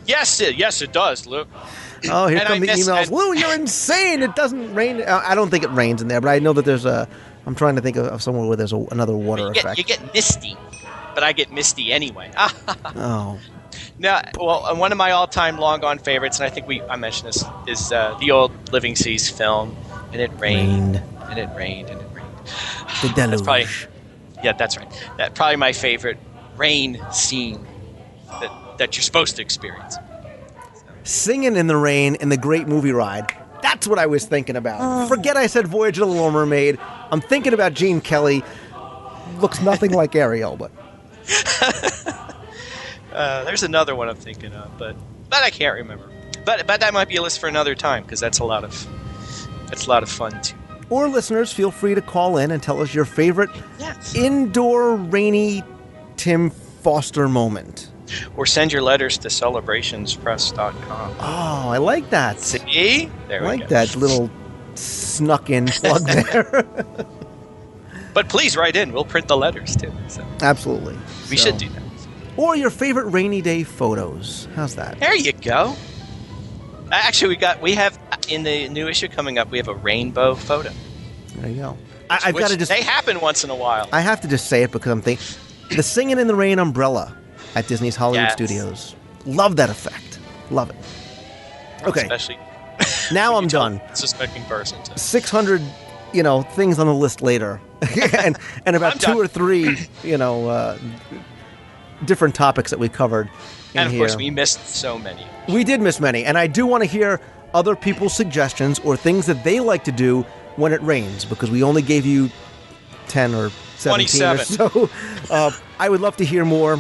Yes, it does, Luke. Oh, here And come I the miss- emails. and- Lou, you're insane. It doesn't rain. I don't think it rains in there, but I know that there's a. I'm trying to think of somewhere where there's another water effect. You get misty, but I get misty anyway. Oh. Now, well, one of my all-time long-gone favorites, and I think I mentioned this, is the old Living Seas film, and it rained, and it rained, and it rained. The deluge. That's probably, yeah, that's right. That's probably my favorite rain scene that you're supposed to experience. Singing in the rain in the Great Movie Ride. That's what I was thinking about. Forget I said Voyage of the Little Mermaid. I'm thinking about Gene Kelly. Looks nothing like Ariel, but... There's another one I'm thinking of, but I can't remember. But that might be a list for another time, because that's a lot of fun too. Or listeners, feel free to call in and tell us your favorite Yes. indoor rainy Tim Foster moment. Or send your letters to celebrationspress.com. Oh, I like that. See? There I we like go. that little snuck-in plug there. But please write in. We'll print the letters too. So Absolutely. we So- should do that. Or your favorite rainy day photos. How's that? There you go. Actually, we have in the new issue coming up. We have a rainbow photo. There you go. I've Which got to just. they happen once in a while. I have to just say it because I'm thinking the Singing in the Rain umbrella at Disney's Hollywood Yes. Studios. Love that effect. Love it. Okay, Especially now when I'm you tell done. a suspecting person. To. 600, things on the list later, and about I'm two done. or three, different topics that we covered. And of in course, here. we missed so many. We did miss many, and I do want to hear other people's suggestions or things that they like to do when it rains, because we only gave you 10 or 17 or 27. so. I would love to hear more.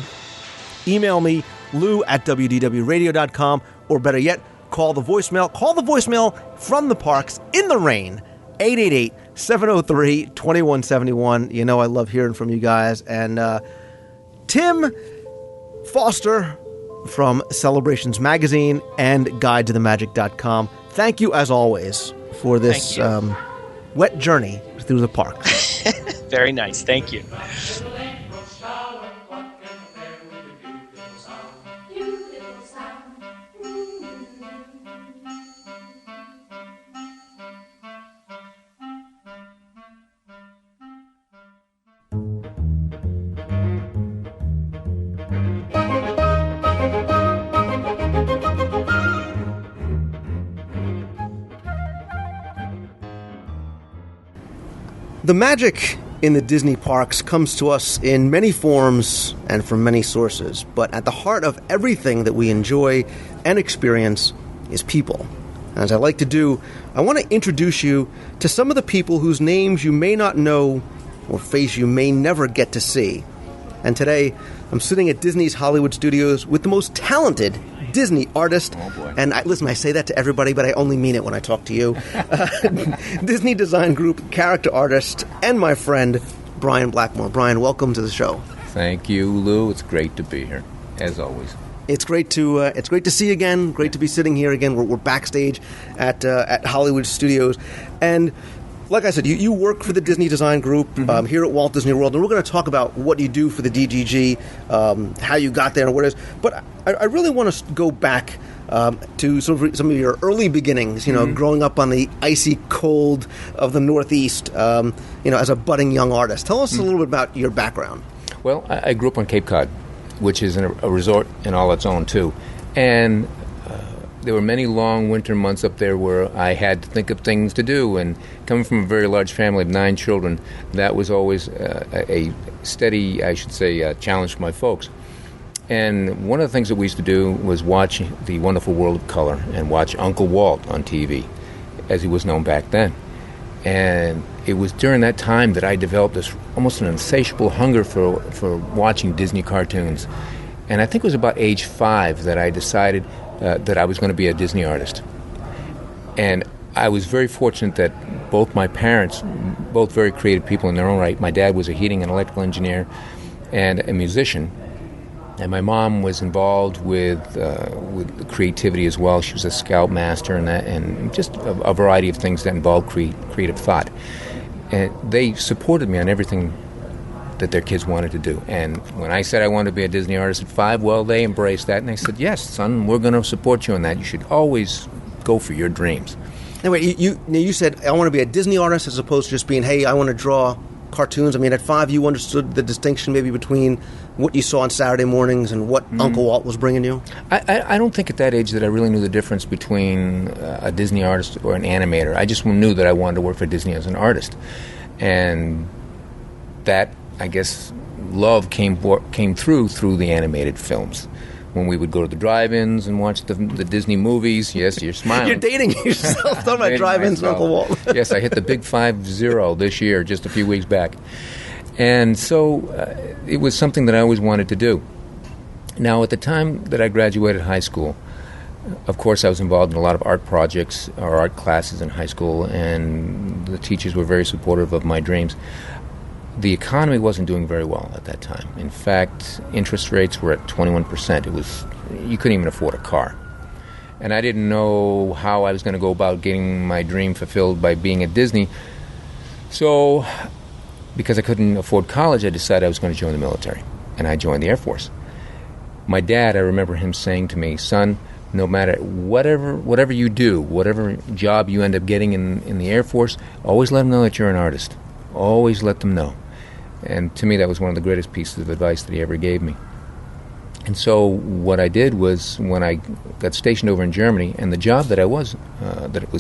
Email me, lou@wdwradio.com, or better yet, call the voicemail. Call the voicemail from the parks in the rain, 888-703-2171. You know I love hearing from you guys. And Tim Foster from Celebrations Magazine and GuideToTheMagic.com. Thank you, as always, for this wet journey through the park. Very nice. Thank you. The magic in the Disney parks comes to us in many forms and from many sources, but at the heart of everything that we enjoy and experience is people. As I like to do, I want to introduce you to some of the people whose names you may not know or face you may never get to see. And today, I'm sitting at Disney's Hollywood Studios with the most talented Disney artist. Oh, boy. And listen, I say that to everybody, but I only mean it when I talk to you. Disney Design Group character artist and my friend, Brian Blackmore. Brian, welcome to the show. Thank you, Lou. It's great to be here, as always. It's great to see you again. Great to be sitting here again. We're backstage at Hollywood Studios, and like I said, you work for the Disney Design Group here at Walt Disney World, and we're going to talk about what you do for the DGG, how you got there, and what it is. But I really want to go back to some of your early beginnings, growing up on the icy cold of the Northeast, as a budding young artist. Tell us a little bit about your background. Well, I grew up on Cape Cod, which is a resort in all its own, too. And there were many long winter months up there where I had to think of things to do. And coming from a very large family of 9 children, that was always a steady, I should say, challenge for my folks. And one of the things that we used to do was watch The Wonderful World of Color and watch Uncle Walt on TV, as he was known back then. And it was during that time that I developed this almost an insatiable hunger for watching Disney cartoons. And I think it was about age 5 that I decided that I was going to be a Disney artist. And I was very fortunate that both my parents, both very creative people in their own right, my dad was a heating and electrical engineer and a musician, and my mom was involved with creativity as well. She was a scoutmaster and just a variety of things that involved creative thought. And they supported me on everything that their kids wanted to do. And when I said I wanted to be a Disney artist at 5, well, they embraced that, and they said, yes, son, we're going to support you in that. You should always go for your dreams. Anyway, you said, I want to be a Disney artist as opposed to just being, hey, I want to draw cartoons. I mean, at 5, you understood the distinction maybe between what you saw on Saturday mornings and what Uncle Walt was bringing you? I don't think at that age that I really knew the difference between a Disney artist or an animator. I just knew that I wanted to work for Disney as an artist. And that, I guess, love came through the animated films. When we would go to the drive-ins and watch the Disney movies, yes, you're smiling. You're dating yourself. Talking about drive-ins and Uncle Walt. Yes, I hit the big 5-0 this year, just a few weeks back. And so it was something that I always wanted to do. Now, at the time that I graduated high school, of course, I was involved in a lot of art projects or art classes in high school, and the teachers were very supportive of my dreams. The economy wasn't doing very well at that time. In fact, interest rates were at 21%. You couldn't even afford a car. And I didn't know how I was going to go about getting my dream fulfilled by being at Disney. So, because I couldn't afford college, I decided I was going to join the military. And I joined the Air Force. My dad, I remember him saying to me, son, no matter whatever you do, whatever job you end up getting in the Air Force, always let them know that you're an artist. Always let them know. And to me, that was one of the greatest pieces of advice that he ever gave me. And so what I did was, when I got stationed over in Germany, and the job that was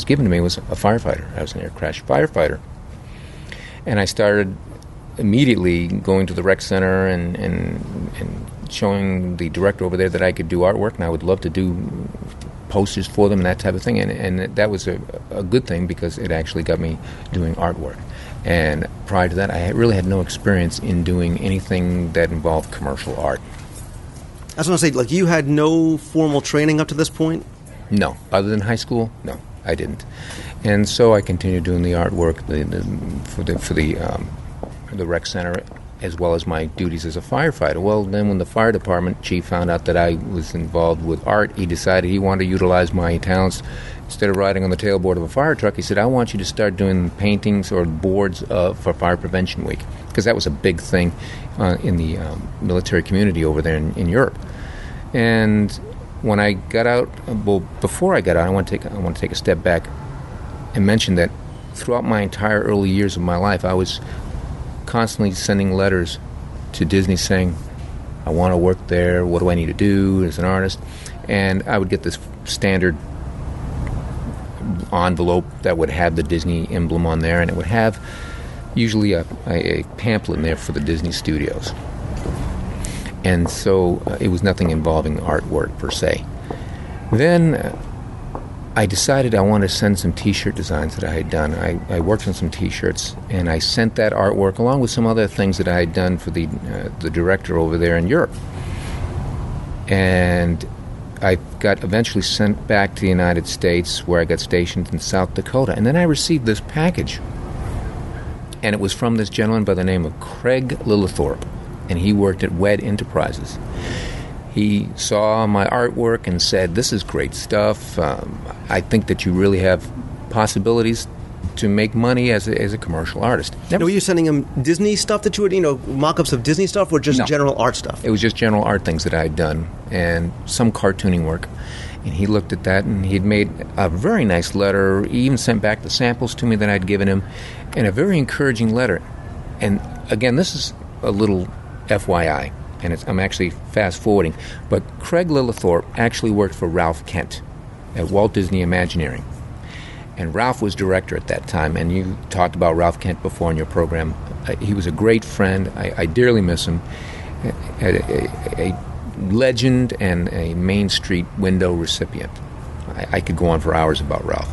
given to me was a firefighter. I was an air crash firefighter. And I started immediately going to the rec center and showing the director over there that I could do artwork, and I would love to do posters for them and that type of thing. And that was a good thing, because it actually got me doing artwork. And prior to that, I really had no experience in doing anything that involved commercial art. I was going to say, like, you had no formal training up to this point? No. Other than high school, no, I didn't. And so I continued doing the artwork for the rec center, as well as my duties as a firefighter. Well, then when the fire department chief found out that I was involved with art, he decided he wanted to utilize my talents. Instead of riding on the tailboard of a fire truck, he said, I want you to start doing paintings or boards for Fire Prevention Week, because that was a big thing in the military community over there in Europe. And when I got out, before I got out, I want to take a step back and mention that throughout my entire early years of my life, I was constantly sending letters to Disney saying, I want to work there, what do I need to do as an artist? And I would get this standard envelope that would have the Disney emblem on there, and it would have usually a pamphlet in there for the Disney studios. And so it was nothing involving artwork per se. Then I decided I wanted to send some T-shirt designs that I had done. I worked on some T-shirts, and I sent that artwork along with some other things that I had done for the director over there in Europe. And I got eventually sent back to the United States, where I got stationed in South Dakota. And then I received this package. And it was from this gentleman by the name of Craig Lillithorpe. And he worked at WED Enterprises. He saw my artwork and said, this is great stuff. I think that you really have possibilities to make money as a commercial artist. Now, were you sending him Disney stuff that you would, mock-ups of Disney stuff, or just general art stuff? It was just general art things that I had done, and some cartooning work. And he looked at that, and he'd made a very nice letter. He even sent back the samples to me that I'd given him, and a very encouraging letter. And again, this is a little FYI, and I'm actually fast-forwarding, but Craig Lillithorpe actually worked for Ralph Kent at Walt Disney Imagineering. And Ralph was director at that time, and you talked about Ralph Kent before in your program. He was a great friend. I dearly miss him. A legend and a Main Street window recipient. I could go on for hours about Ralph.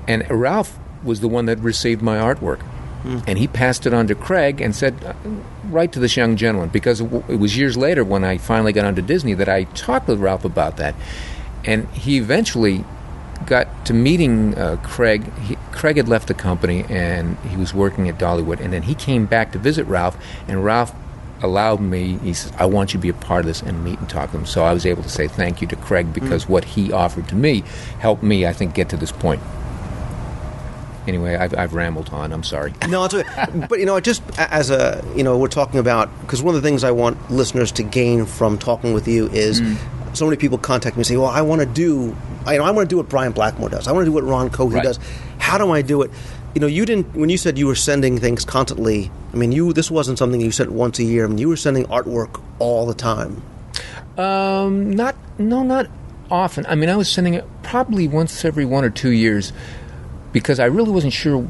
And Ralph was the one that received my artwork. And he passed it on to Craig and said, write to this young gentleman, because it was years later when I finally got onto Disney that I talked with Ralph about that. And he eventually got to meeting Craig. Craig had left the company, and he was working at Dollywood. And then he came back to visit Ralph, and Ralph allowed me, he says, I want you to be a part of this and meet and talk to him. So I was able to say thank you to Craig, because what he offered to me helped me, I think, get to this point. Anyway, I've rambled on. I'm sorry. No, it's okay. But, just as we're talking about, because one of the things I want listeners to gain from talking with you is so many people contact me and say, well, I want to do what Brian Blackmore does. I want to do what Ron Cohey does. How do I do it? You didn't, when you said you were sending things constantly, this wasn't something you sent once a year. You were sending artwork all the time. Not often. I was sending it probably once every 1 or 2 years, because I really wasn't sure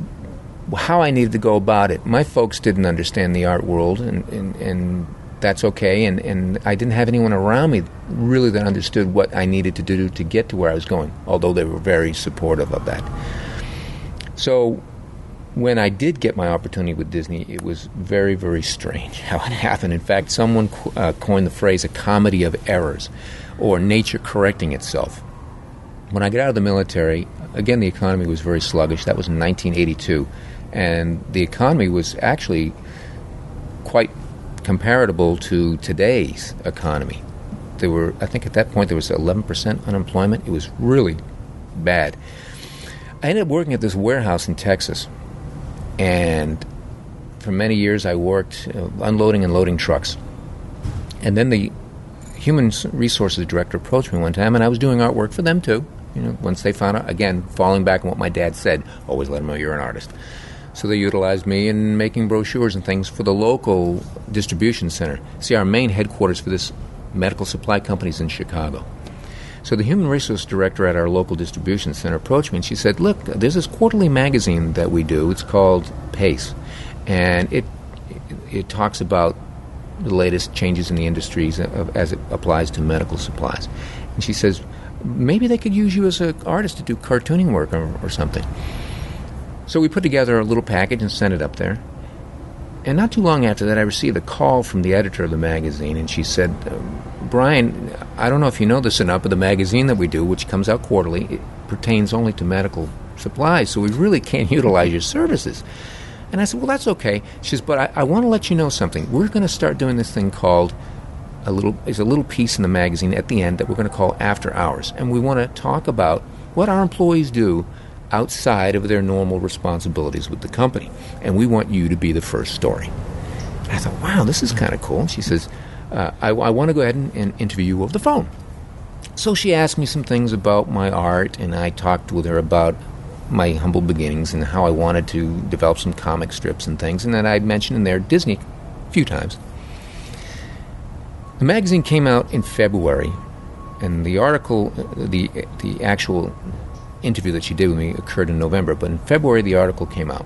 how I needed to go about it. My folks didn't understand the art world, and that's okay, and I didn't have anyone around me really that understood what I needed to do to get to where I was going, although they were very supportive of that. So when I did get my opportunity with Disney, it was very, very strange how it happened. In fact, someone coined the phrase a comedy of errors, or nature correcting itself. When I got out of the military, again, the economy was very sluggish. That was in 1982. And the economy was actually quite comparable to today's economy. I think at that point, there was 11% unemployment. It was really bad. I ended up working at this warehouse in Texas. And for many years, I worked unloading and loading trucks. And then the human resources director approached me one time, and I was doing artwork for them too. Once they found out, again, falling back on what my dad said, always let them know you're an artist. So they utilized me in making brochures and things for the local distribution center. See, our main headquarters for this medical supply company is in Chicago. So the human resource director at our local distribution center approached me, and she said, look, there's this quarterly magazine that we do. It's called Pace, and it talks about the latest changes in the industries as it applies to medical supplies. And she says, maybe they could use you as an artist to do cartooning work or something. So we put together a little package and sent it up there. And not too long after that, I received a call from the editor of the magazine, and she said, Brian, I don't know if you know this or not, but the magazine that we do, which comes out quarterly, it pertains only to medical supplies, so we really can't utilize your services. And I said, well, that's okay. She says, but I want to let you know something. We're going to start doing this thing called there's a little piece in the magazine at the end that we're going to call After Hours. And we want to talk about what our employees do outside of their normal responsibilities with the company. And we want you to be the first story. And I thought, wow, this is kind of cool. And she says, I want to go ahead and interview you over the phone. So she asked me some things about my art, and I talked with her about my humble beginnings and how I wanted to develop some comic strips and things. And then I mentioned in there Disney a few times. The magazine came out in February, and the article, the actual interview that she did with me occurred in November, but in February the article came out.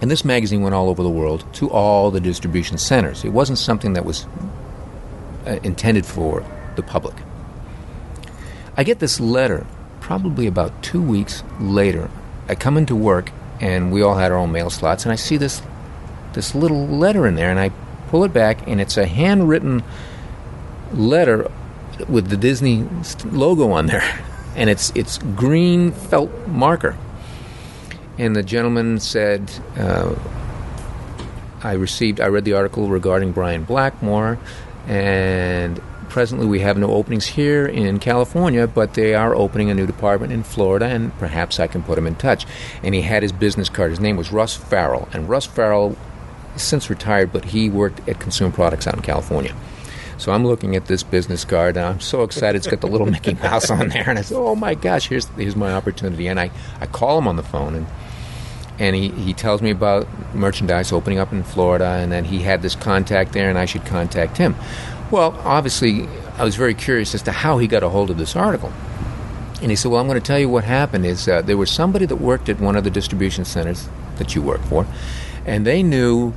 And this magazine went all over the world to all the distribution centers. It wasn't something that was intended for the public. I get this letter probably about 2 weeks later. I come into work, and we all had our own mail slots, and I see this little letter in there, and I pull it back, and it's a handwritten letter with the Disney logo on there, and it's green felt marker. And the gentleman said, I read the article regarding Brian Blackmore, and presently we have no openings here in California, but they are opening a new department in Florida, and perhaps I can put him in touch. And he had his business card. His name was Russ Farrell, and Russ Farrell is since retired, but he worked at Consumer Products out in California. So I'm looking at this business card, and I'm so excited. It's got the little Mickey Mouse on there, and I said, "Oh my gosh, here's my opportunity." And I call him on the phone, and he tells me about merchandise opening up in Florida, and that he had this contact there, and I should contact him. Well, obviously, I was very curious as to how he got a hold of this article. And he said, well, I'm going to tell you what happened is there was somebody that worked at one of the distribution centers that you work for, and they knew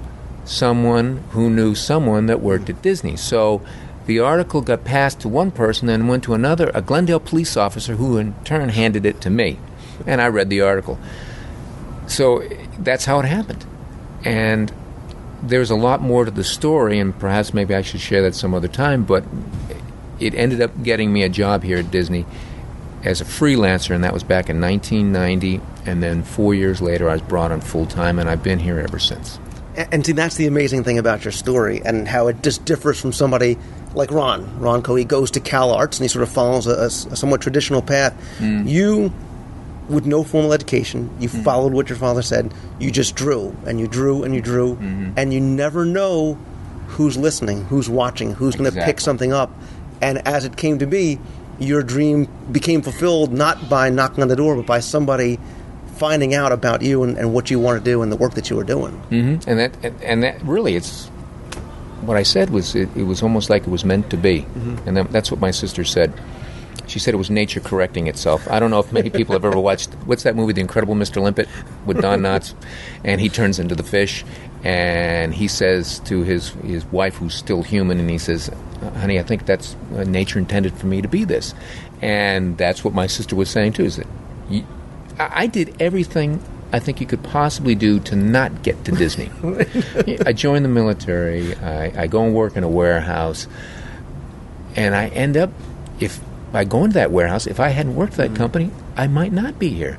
someone who knew someone that worked at Disney. So the article got passed to one person and went to another, a Glendale police officer, who in turn handed it to me. And I read the article. So that's how it happened. And there's a lot more to the story, and perhaps maybe I should share that some other time, but it ended up getting me a job here at Disney as a freelancer, and that was back in 1990, and then 4 years later I was brought on full-time, and I've been here ever since. And see, that's the amazing thing about your story, and how it just differs from somebody like Ron. Ron Coe, he goes to Cal Arts, and he sort of follows a somewhat traditional path. You, with no formal education, you followed what your father said. You just drew, and you drew, and you drew, and you never know who's listening, who's watching, who's going to pick something up. And as it came to be, your dream became fulfilled not by knocking on the door, but by somebody finding out about you and what you want to do and the work that you were doing. And that really, it's what I said was it was almost like it was meant to be. And that's what my sister said. She said it was nature correcting itself. I don't know if many people have ever watched, what's that movie, The Incredible Mr. Limpet, with Don Knotts? And he turns into the fish, and he says to his wife, who's still human, and he says, honey, I think that's nature intended for me to be this. And that's what my sister was saying, too, is that I did everything I think you could possibly do to not get to Disney. I joined the military. I go and work in a warehouse, and I end up, by going to that warehouse, if I hadn't worked for that company, I might not be here.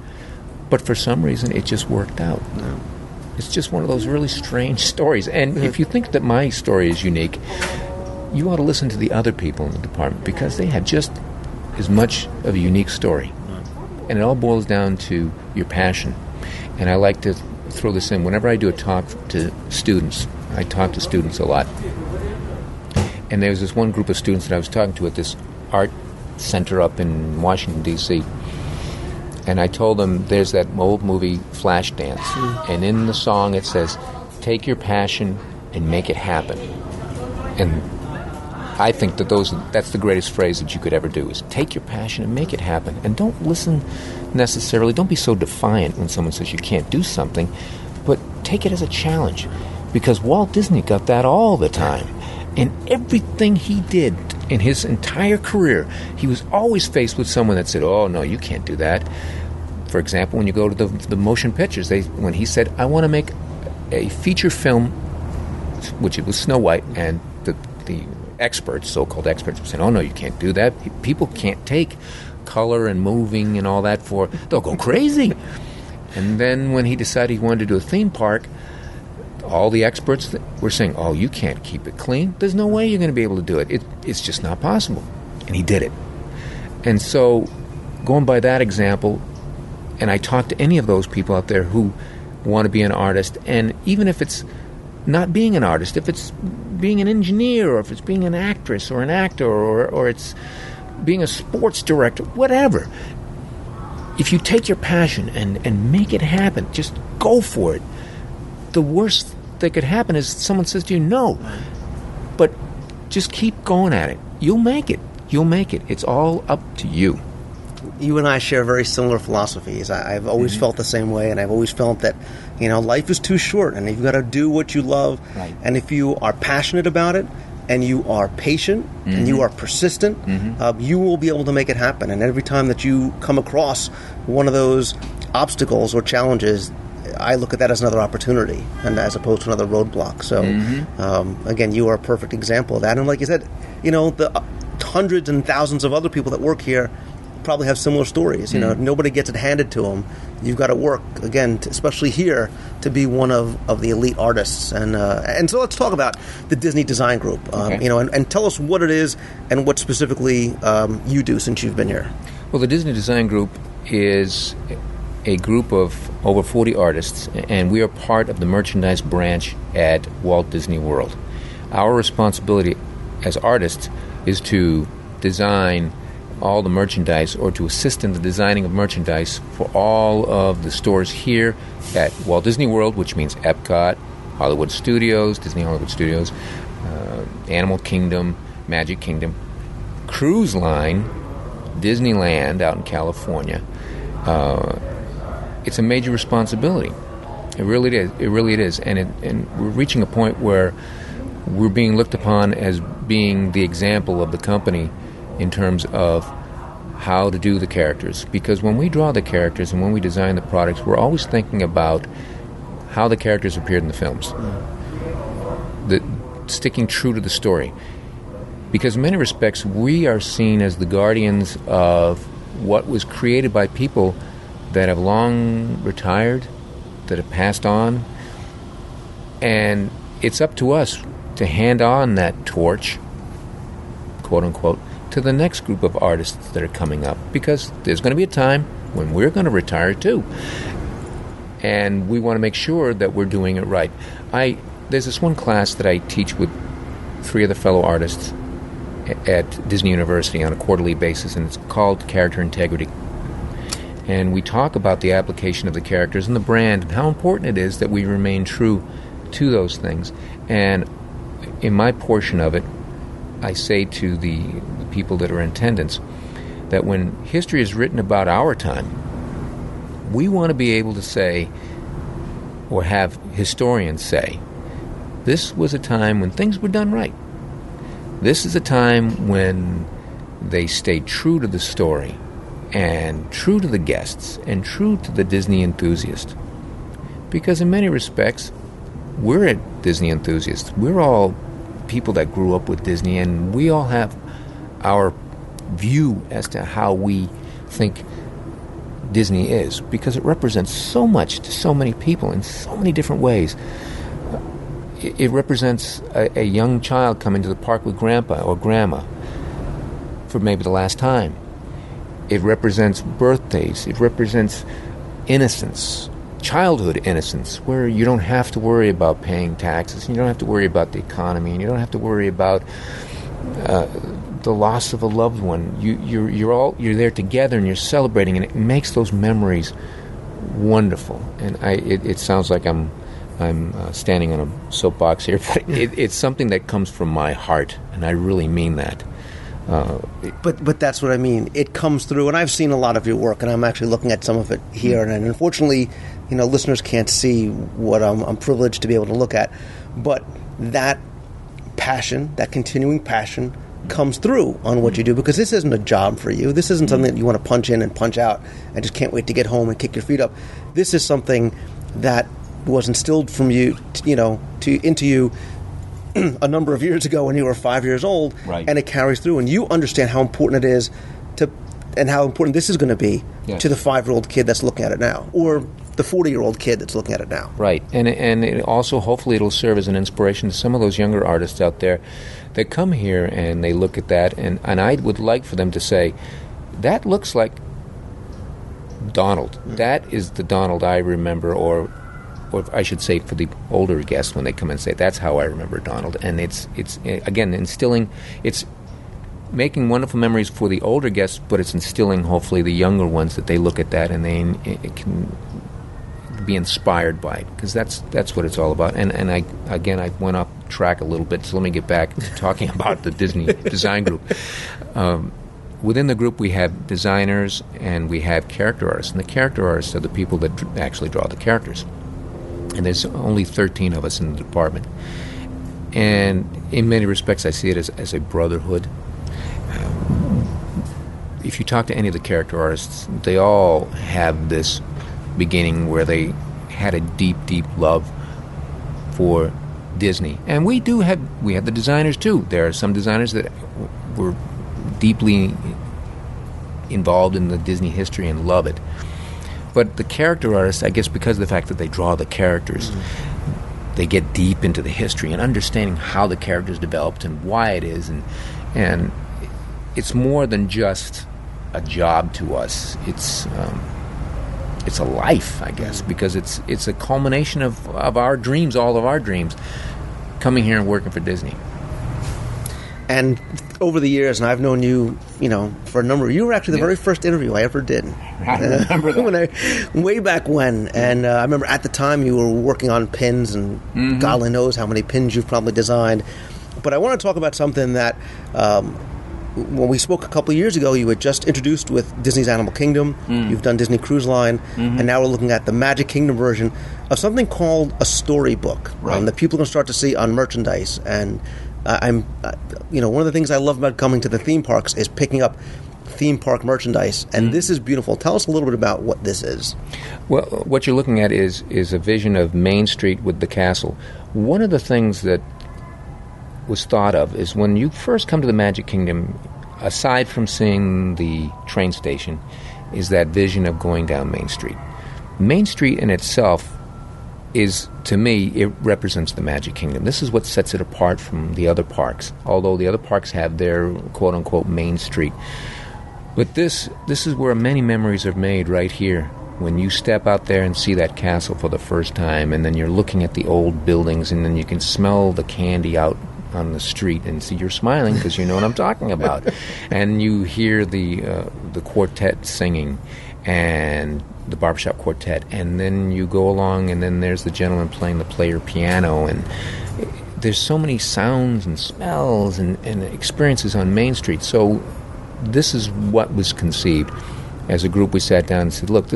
But for some reason, it just worked out. It's just one of those really strange stories. And if you think that my story is unique, you ought to listen to the other people in the department, because they have just as much of a unique story. And it all boils down to your passion. And I like to throw this in. Whenever I do a talk to students, I talk to students a lot. And there was this one group of students that I was talking to at this art center up in Washington, D.C. And I told them there's that old movie Flashdance, and in the song it says, take your passion and make it happen. And I think that that's the greatest phrase that you could ever do, is take your passion and make it happen. And don't listen necessarily, don't be so defiant when someone says you can't do something, but take it as a challenge. Because Walt Disney got that all the time. And everything he did in his entire career, he was always faced with someone that said, oh, no, you can't do that. For example, when you go to the motion pictures, when he said, I want to make a feature film, which it was Snow White, and the experts, so-called experts, were saying, oh, no, you can't do that. People can't take color and moving and all that they'll go crazy. And then when he decided he wanted to do a theme park, all the experts were saying, oh, you can't keep it clean. There's no way you're going to be able to do it. It's just not possible. And he did it. And so, going by that example, and I talk to any of those people out there who want to be an artist, and even if it's not being an artist, if it's being an engineer, or if it's being an actress or an actor, or it's being a sports director, whatever, if you take your passion and make it happen, just go for it. The worst that could happen is someone says to you, no. But just keep going at it. You'll make it. You'll make it. It's all up to you. You and I share very similar philosophies. I've always felt the same way, and I've always felt that, life is too short, and you've got to do what you love. Right. And if you are passionate about it, and you are patient, and you are persistent, you will be able to make it happen. And every time that you come across one of those obstacles or challenges, I look at that as another opportunity, and as opposed to another roadblock. So, again, you are a perfect example of that. And like you said, the hundreds and thousands of other people that work here probably have similar stories. Nobody gets it handed to them. You've got to work, again, especially here, to be one of the elite artists. And so let's talk about the Disney Design Group, and tell us what it is and what specifically you do since you've been here. Well, the Disney Design Group is a group of over 40 artists, and we are part of the merchandise branch at Walt Disney World. Our responsibility as artists is to design all the merchandise or to assist in the designing of merchandise for all of the stores here at Walt Disney World, which means Epcot, Hollywood Studios, Disney Hollywood Studios, Animal Kingdom, Magic Kingdom, Cruise Line, Disneyland out in California. It's a major responsibility. It really is. It really is. And we're reaching a point where we're being looked upon as being the example of the company in terms of how to do the characters. Because when we draw the characters and when we design the products, we're always thinking about how the characters appeared in the films. Sticking true to the story. Because in many respects, we are seen as the guardians of what was created by people that have long retired, that have passed on. And it's up to us to hand on that torch, quote unquote, to the next group of artists that are coming up, because there's going to be a time when we're going to retire too, and we want to make sure that we're doing it right. There's this one class that I teach with 3 other fellow artists at Disney University on a quarterly basis, and it's called Character Integrity. And we talk about the application of the characters and the brand and how important it is that we remain true to those things. And in my portion of it, I say to the people that are in attendance that when history is written about our time, we want to be able to say, or have historians say, this was a time when things were done right. This is a time when they stayed true to the story and true to the guests and true to the Disney enthusiast. Because in many respects, we're a Disney enthusiasts. We're all people that grew up with Disney, and we all have our view as to how we think Disney is, because it represents so much to so many people in so many different ways. It represents a young child coming to the park with grandpa or grandma for maybe the last time. It represents birthdays. It represents innocence, childhood innocence, where you don't have to worry about paying taxes, and you don't have to worry about the economy, and you don't have to worry about the loss of a loved one. You're there together, and you're celebrating, and it makes those memories wonderful. And it sounds like I'm standing on a soapbox here, but it's something that comes from my heart, and I really mean that. But that's what I mean. It comes through, and I've seen a lot of your work, and I'm actually looking at some of it here. And unfortunately, listeners can't see what I'm privileged to be able to look at. But that passion, that continuing passion, comes through on what you do, because this isn't a job for you. This isn't something that you want to punch in and punch out and just can't wait to get home and kick your feet up. This is something that was instilled from you, into you a number of years ago when you were 5 years old, right. And it carries through, and you understand how important it is and how important this is going to be to the 5-year-old kid that's looking at it now, or the 40-year-old kid that's looking at it now. Right, and it also, hopefully, it'll serve as an inspiration to some of those younger artists out there that come here and they look at that, and I would like for them to say, that looks like Donald. Mm-hmm. That is the Donald I remember, or I should say for the older guests when they come and say, that's how I remember Donald. And it's again, instilling, it's making wonderful memories for the older guests, but it's instilling, hopefully, the younger ones that they look at that and they can be inspired by it, because that's what it's all about. And I went off track a little bit, so let me get back to talking about the Disney Design Group. Within the group, we have designers and we have character artists, and the character artists are the people that actually draw the characters. And there's only 13 of us in the department. And in many respects, I see it as a brotherhood. If you talk to any of the character artists, they all have this beginning where they had a deep, deep love for Disney. And we have the designers too. There are some designers that were deeply involved in the Disney history and love it. But the character artists, I guess because of the fact that they draw the characters, they get deep into the history and understanding how the characters developed and why it is. And it's more than just a job to us. It's a life, I guess, because it's a culmination of our dreams, all of our dreams, coming here and working for Disney. And over the years, and I've known you, for a number. You were actually the very first interview I ever did. I remember that. Way back when, and I remember at the time you were working on pins, and God only knows how many pins you've probably designed. But I want to talk about something that, when we spoke a couple of years ago, you had just introduced with Disney's Animal Kingdom. You've done Disney Cruise Line, and now we're looking at the Magic Kingdom version of something called a storybook that people can start to see on merchandise. And one of the things I love about coming to the theme parks is picking up theme park merchandise, and this is beautiful. Tell us a little bit about what this is. Well, what you're looking at is a vision of Main Street with the castle. One of the things that was thought of is when you first come to the Magic Kingdom, aside from seeing the train station, is that vision of going down Main Street. Main Street in itself is, to me, it represents the Magic Kingdom. This is what sets it apart from the other parks, although the other parks have their quote-unquote Main Street. But this is where many memories are made right here. When you step out there and see that castle for the first time, and then you're looking at the old buildings, and then you can smell the candy out on the street, and see, you're smiling because you know what I'm talking about. And you hear the quartet singing, and the barbershop quartet, and then you go along, and then there's the gentleman playing the player piano, and there's so many sounds and smells and experiences on Main Street. So this is what was conceived. As a group, we sat down and said, look,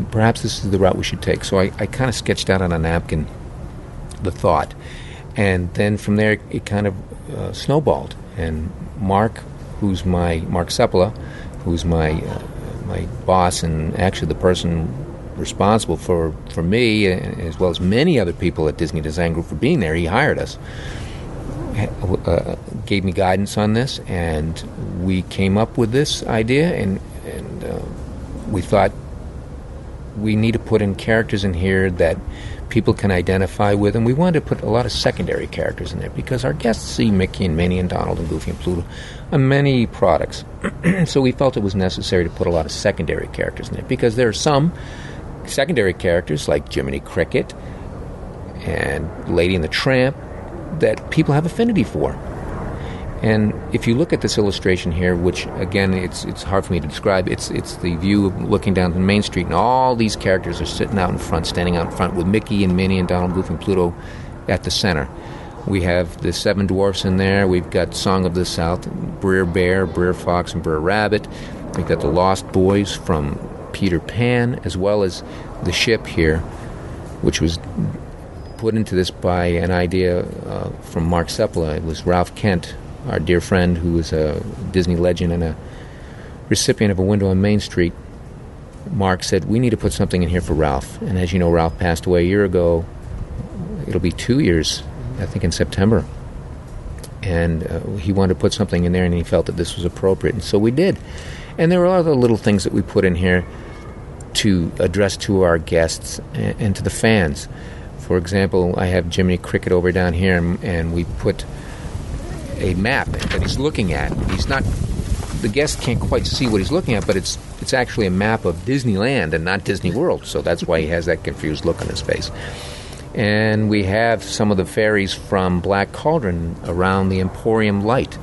perhaps this is the route we should take. So I kind of sketched out on a napkin the thought. And then from there, it kind of snowballed. And Mark Sepula, who's my boss and actually the person responsible for me, as well as many other people at Disney Design Group for being there, he hired us, gave me guidance on this, and we came up with this idea, and we thought we need to put in characters in here that people can identify with, and we wanted to put a lot of secondary characters in there because our guests see Mickey and Minnie and Donald and Goofy and Pluto on many products. So we felt it was necessary to put a lot of secondary characters in there because there are some secondary characters like Jiminy Cricket and Lady and the Tramp that people have affinity for. And if you look at this illustration here, which again it's hard for me to describe, it's the view of looking down to Main Street, and all these characters are sitting out in front, standing out in front with Mickey and Minnie and Donald, Goofy and Pluto at the center. We have the Seven Dwarfs in there. We've got Song of the South, Brer Bear, Brer Fox, and Brer Rabbit. We've got the Lost Boys from Peter Pan, as well as the ship here, which was put into this by an idea from Mark Sepula. It was Ralph Kent, our dear friend, who was a Disney legend and a recipient of a window on Main Street. Mark said, we need to put something in here for Ralph. And as you know, Ralph passed away a year ago. It'll be 2 years, I think in September. And he wanted to put something in there, and he felt that this was appropriate. And so we did. And there were other little things that we put in here to address to our guests and to the fans. For example, I have Jiminy Cricket over down here, and we put a map that he's looking at. The guest can't quite see what he's looking at, but it's actually a map of Disneyland and not Disney World, so that's why he has that confused look on his face. And we have some of the fairies from Black Cauldron around the Emporium Light.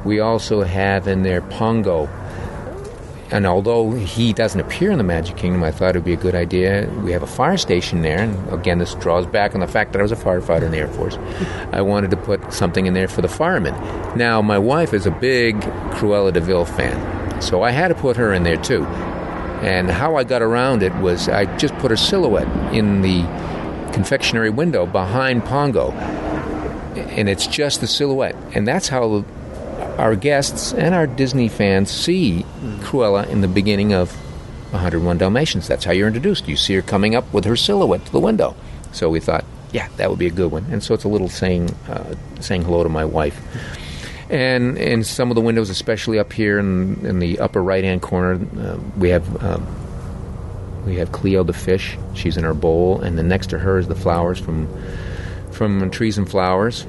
We also have in there Pongo. And although he doesn't appear in the Magic Kingdom, I thought it would be a good idea. We have a fire station there, and again, this draws back on the fact that I was a firefighter in the Air Force. I wanted to put something in there for the firemen. Now, my wife is a big Cruella de Vil fan, so I had to put her in there too. And how I got around it was I just put her silhouette in the confectionery window behind Pongo, and it's just the silhouette. And that's how our guests and our Disney fans see Cruella in the beginning of 101 Dalmatians. That's how you're introduced. You see her coming up with her silhouette to the window. So we thought, yeah, that would be a good one. And so it's a little saying hello to my wife. And in some of the windows, especially up here in the upper right-hand corner, we have Cleo the fish. She's in her bowl, and then next to her is the flowers from Trees and Flowers.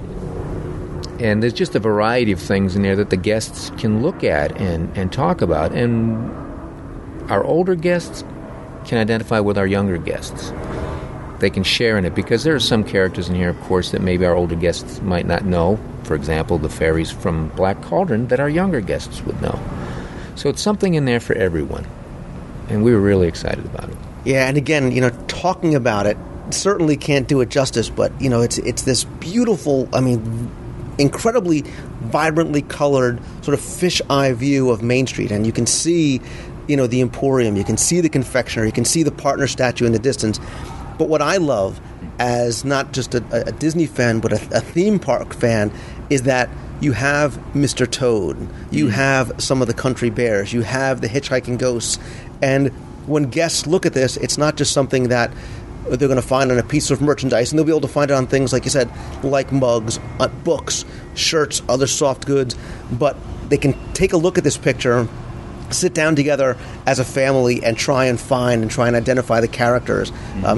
And there's just a variety of things in there that the guests can look at and talk about. And our older guests can identify with our younger guests. they can share in it, because there are some characters in here, of course, that maybe our older guests might not know. For example, the fairies from Black Cauldron that our younger guests would know. So it's something in there for everyone, and we were really excited about it. Yeah, and again, talking about it certainly can't do it justice, but, it's this beautiful, incredibly vibrantly colored sort of fisheye view of Main Street, and you can see, the Emporium, you can see the confectionery, you can see the partner statue in the distance. But what I love, as not just a Disney fan, but a theme park fan, is that you have Mr. Toad, you have some of the country bears, you have the hitchhiking ghosts, and when guests look at this, it's not just something that they're going to find on a piece of merchandise, and they'll be able to find it on things, like you said, like mugs, books, shirts, other soft goods, but they can take a look at this picture, sit down together as a family and try and identify the characters,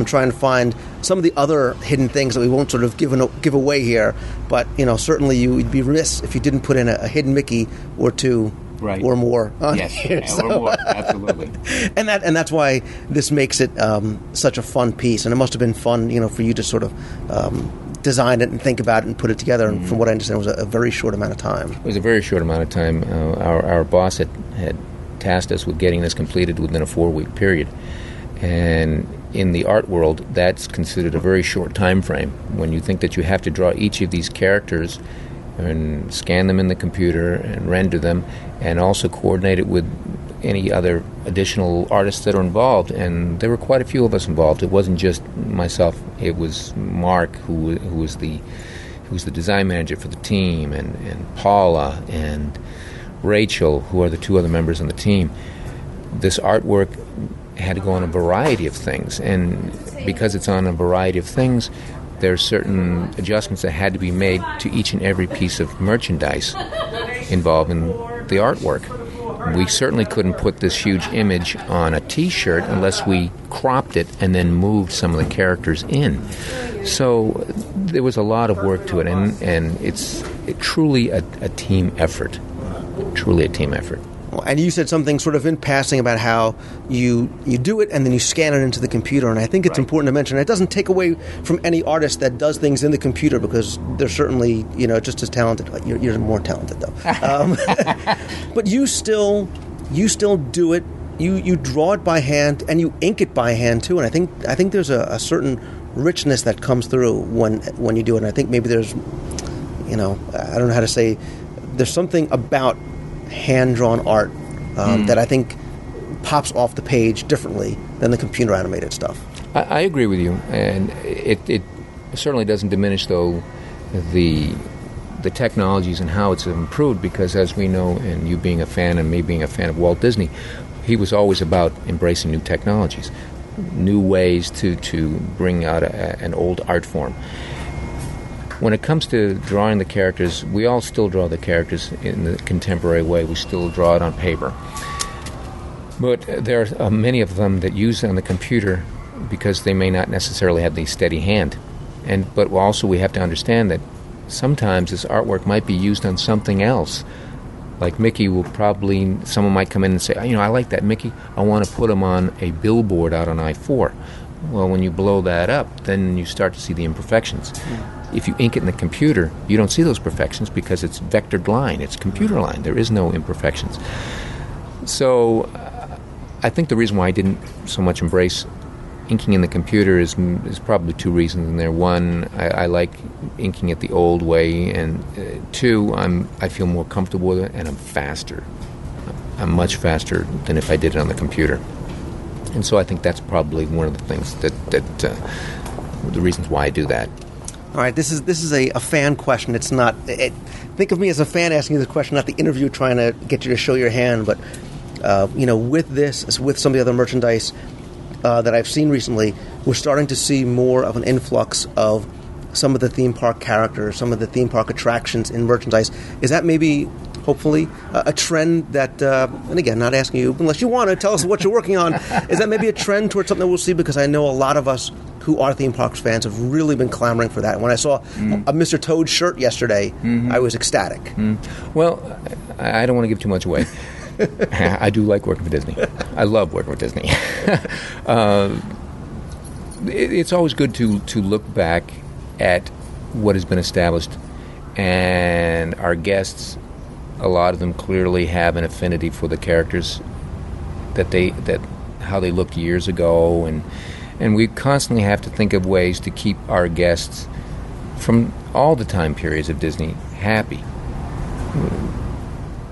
try and find some of the other hidden things that we won't sort of give away here. But certainly you'd be remiss if you didn't put in a hidden Mickey or two. Right. Or more. Yes, or more, absolutely. and that's why this makes it such a fun piece, and it must have been fun, for you to sort of design it and think about it and put it together. And from what I understand, it was a very short amount of time. It was a very short amount of time. Our boss had tasked us with getting this completed within a 4-week period, and in the art world, that's considered a very short time frame. When you think that you have to draw each of these characters and scan them in the computer and render them, and also coordinate it with any other additional artists that are involved. And there were quite a few of us involved. It wasn't just myself. It was Mark, who was the design manager for the team, and Paula and Rachel, who are the two other members on the team. This artwork had to go on a variety of things, and because it's on a variety of things, there are certain adjustments that had to be made to each and every piece of merchandise involved in the artwork. We certainly couldn't put this huge image on a T-shirt unless we cropped it and then moved some of the characters in. So there was a lot of work to it, and it's truly a team effort. Truly a team effort. And you said something sort of in passing about how you do it and then you scan it into the computer. And I think it's important to mention it doesn't take away from any artist that does things in the computer, because they're certainly just as talented. You're more talented though. But you still do it. You draw it by hand and you ink it by hand too. And I think there's a certain richness that comes through when you do it. And I think maybe there's I don't know how to say. There's something about hand-drawn art that I think pops off the page differently than the computer-animated stuff. I agree with you, and it certainly doesn't diminish, though, the technologies and how it's improved, because as we know, and you being a fan and me being a fan of Walt Disney, he was always about embracing new technologies, new ways to bring out an old art form. When it comes to drawing the characters, we all still draw the characters in the contemporary way. We still draw it on paper. But there are many of them that use it on the computer because they may not necessarily have the steady hand. But also we have to understand that sometimes this artwork might be used on something else. Like Mickey someone might come in and say, I like that Mickey. I want to put him on a billboard out on I-4. Well, when you blow that up, then you start to see the imperfections. If you ink it in the computer, you don't see those perfections because it's vectored line. It's computer line. There is no imperfections. So I think the reason why I didn't so much embrace inking in the computer is probably two reasons in there. One, I like inking it the old way, and two, I feel more comfortable with it, and I'm faster. I'm much faster than if I did it on the computer. And so I think that's probably one of the things that the reasons why I do that. All right, this is a fan question. It's not. Think of me as a fan asking you this question, not the interview trying to get you to show your hand. But with this, with some of the other merchandise that I've seen recently, we're starting to see more of an influx of some of the theme park characters, some of the theme park attractions in merchandise. Is that maybe, hopefully, a trend that, and again, not asking you, unless you want to tell us what you're working on, is that maybe a trend towards something that we'll see? Because I know a lot of us who are theme parks fans have really been clamoring for that. And when I saw a Mr. Toad shirt yesterday, I was ecstatic. Well, I don't want to give too much away. I do like working for Disney. I love working with Disney. it's always good to look back at what has been established, and our guests, a lot of them clearly have an affinity for the characters that how they looked years ago, and we constantly have to think of ways to keep our guests from all the time periods of Disney happy.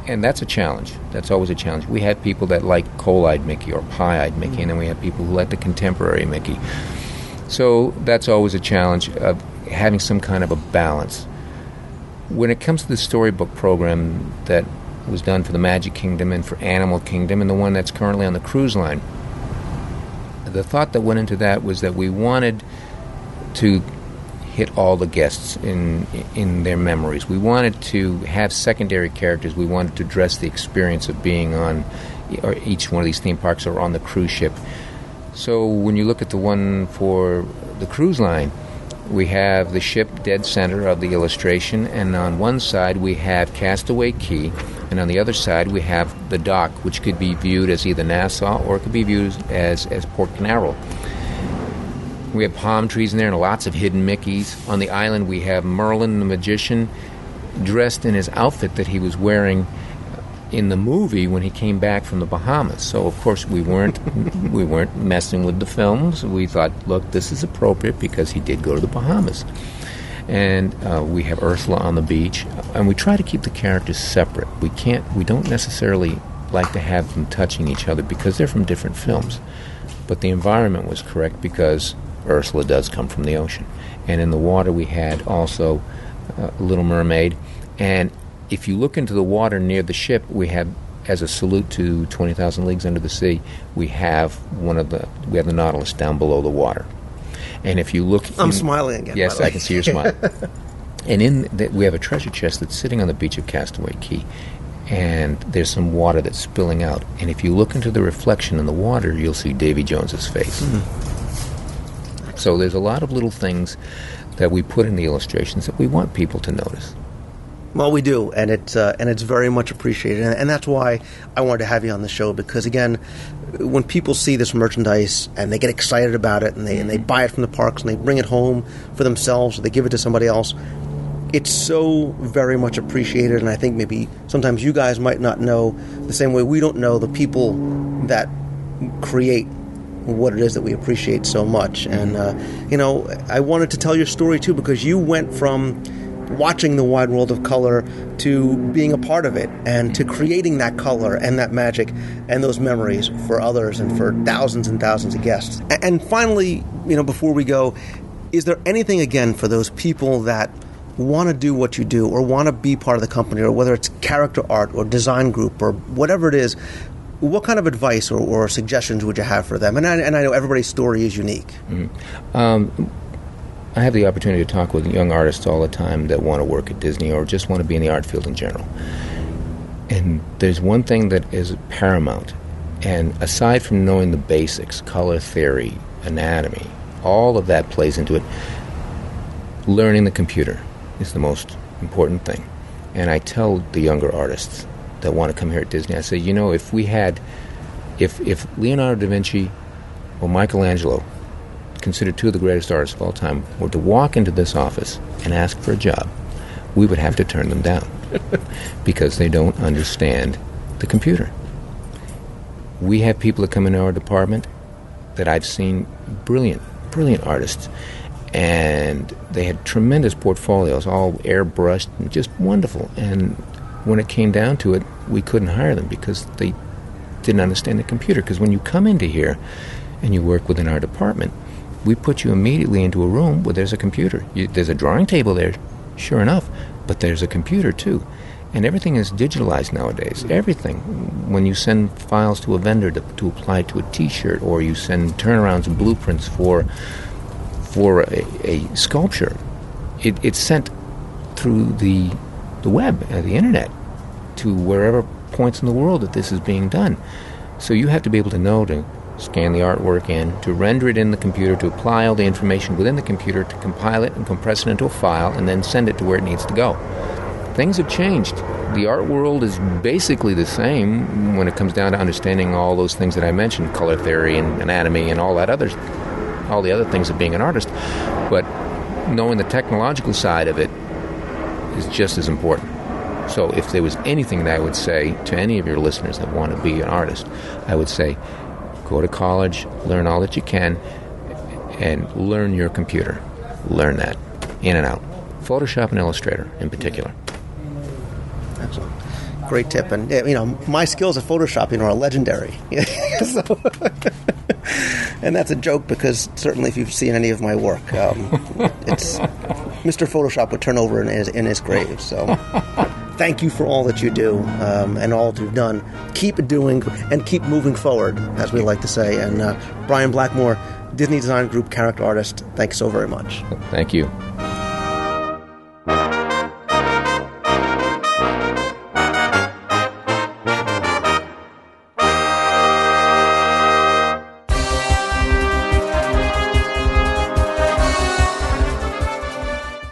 And that's a challenge. That's always a challenge. We have people that like coal-eyed Mickey or pie-eyed Mickey, and then we have people who like the contemporary Mickey. So that's always a challenge of having some kind of a balance. When it comes to the storybook program that was done for the Magic Kingdom and for Animal Kingdom and the one that's currently on the cruise line, the thought that went into that was that we wanted to hit all the guests in their memories. We wanted to have secondary characters. We wanted to address the experience of being on each one of these theme parks or on the cruise ship. So when you look at the one for the cruise line, we have the ship dead center of the illustration, and on one side we have Castaway Cay, and on the other side we have the dock, which could be viewed as either Nassau or it could be viewed as Port Canaveral. We have palm trees in there and lots of hidden Mickeys. On the island we have Merlin the magician dressed in his outfit that he was wearing in the movie when he came back from the Bahamas. So of course we weren't messing with the films. We thought, look, this is appropriate because he did go to the Bahamas. And we have Ursula on the beach, and we try to keep the characters separate. We don't necessarily like to have them touching each other because they're from different films. But the environment was correct because Ursula does come from the ocean. And in the water we had also Little Mermaid. And if you look into the water near the ship, we have, as a salute to 20,000 Leagues Under the Sea, we have the Nautilus down below the water. And if you look... I'm smiling again. Yes, I can see your smile. And we have a treasure chest that's sitting on the beach of Castaway Cay. And there's some water that's spilling out. And if you look into the reflection in the water, you'll see Davy Jones's face. Mm-hmm. So there's a lot of little things that we put in the illustrations that we want people to notice. Well, we do, and it's very much appreciated, and that's why I wanted to have you on the show, because again, when people see this merchandise and they get excited about it and they buy it from the parks and they bring it home for themselves or they give it to somebody else, it's so very much appreciated. And I think maybe sometimes you guys might not know the same way we don't know the people that create what it is that we appreciate so much. And I wanted to tell your story too, because you went from watching the wide world of color to being a part of it and to creating that color and that magic and those memories for others and for thousands and thousands of guests. And finally, before we go, is there anything again for those people that want to do what you do or want to be part of the company, or whether it's character art or design group or whatever it is, what kind of advice or suggestions would you have for them? And I know everybody's story is unique. Mm-hmm. I have the opportunity to talk with young artists all the time that want to work at Disney or just want to be in the art field in general. And there's one thing that is paramount, and aside from knowing the basics, color theory, anatomy, all of that plays into it, learning the computer is the most important thing. And I tell the younger artists that want to come here at Disney, I say, if Leonardo da Vinci or Michelangelo, considered two of the greatest artists of all time, were to walk into this office and ask for a job, we would have to turn them down because they don't understand the computer. We have people that come into our department that I've seen, brilliant artists, and they had tremendous portfolios, all airbrushed and just wonderful. And when it came down to it, we couldn't hire them because they didn't understand the computer. Because when you come into here and you work within our department, we put you immediately into a room where there's a computer. There's a drawing table there, sure enough, but there's a computer too. And everything is digitalized nowadays. Everything. When you send files to a vendor to apply to a T-shirt, or you send turnarounds and blueprints for a sculpture, it's sent through the web, the internet, to wherever points in the world that this is being done. So you have to be able to know to scan the artwork in, to render it in the computer, to apply all the information within the computer, to compile it and compress it into a file, and then send it to where it needs to go. Things have changed. The art world is basically the same when it comes down to understanding all those things that I mentioned, color theory and anatomy and all that other all the other things of being an artist, but knowing the technological side of it is just as important. So if there was anything that I would say to any of your listeners that want to be an artist, I would say go to college, learn all that you can, and learn your computer. Learn that, in and out. Photoshop and Illustrator in particular. Excellent. Great tip. And, my skills at Photoshopping are legendary. So, and that's a joke because certainly if you've seen any of my work, it's Mr. Photoshop would turn over in his grave. So thank you for all that you do and all that you've done. Keep doing and keep moving forward, as we like to say. And Brian Blackmore, Disney Design Group character artist, thanks so very much. Thank you.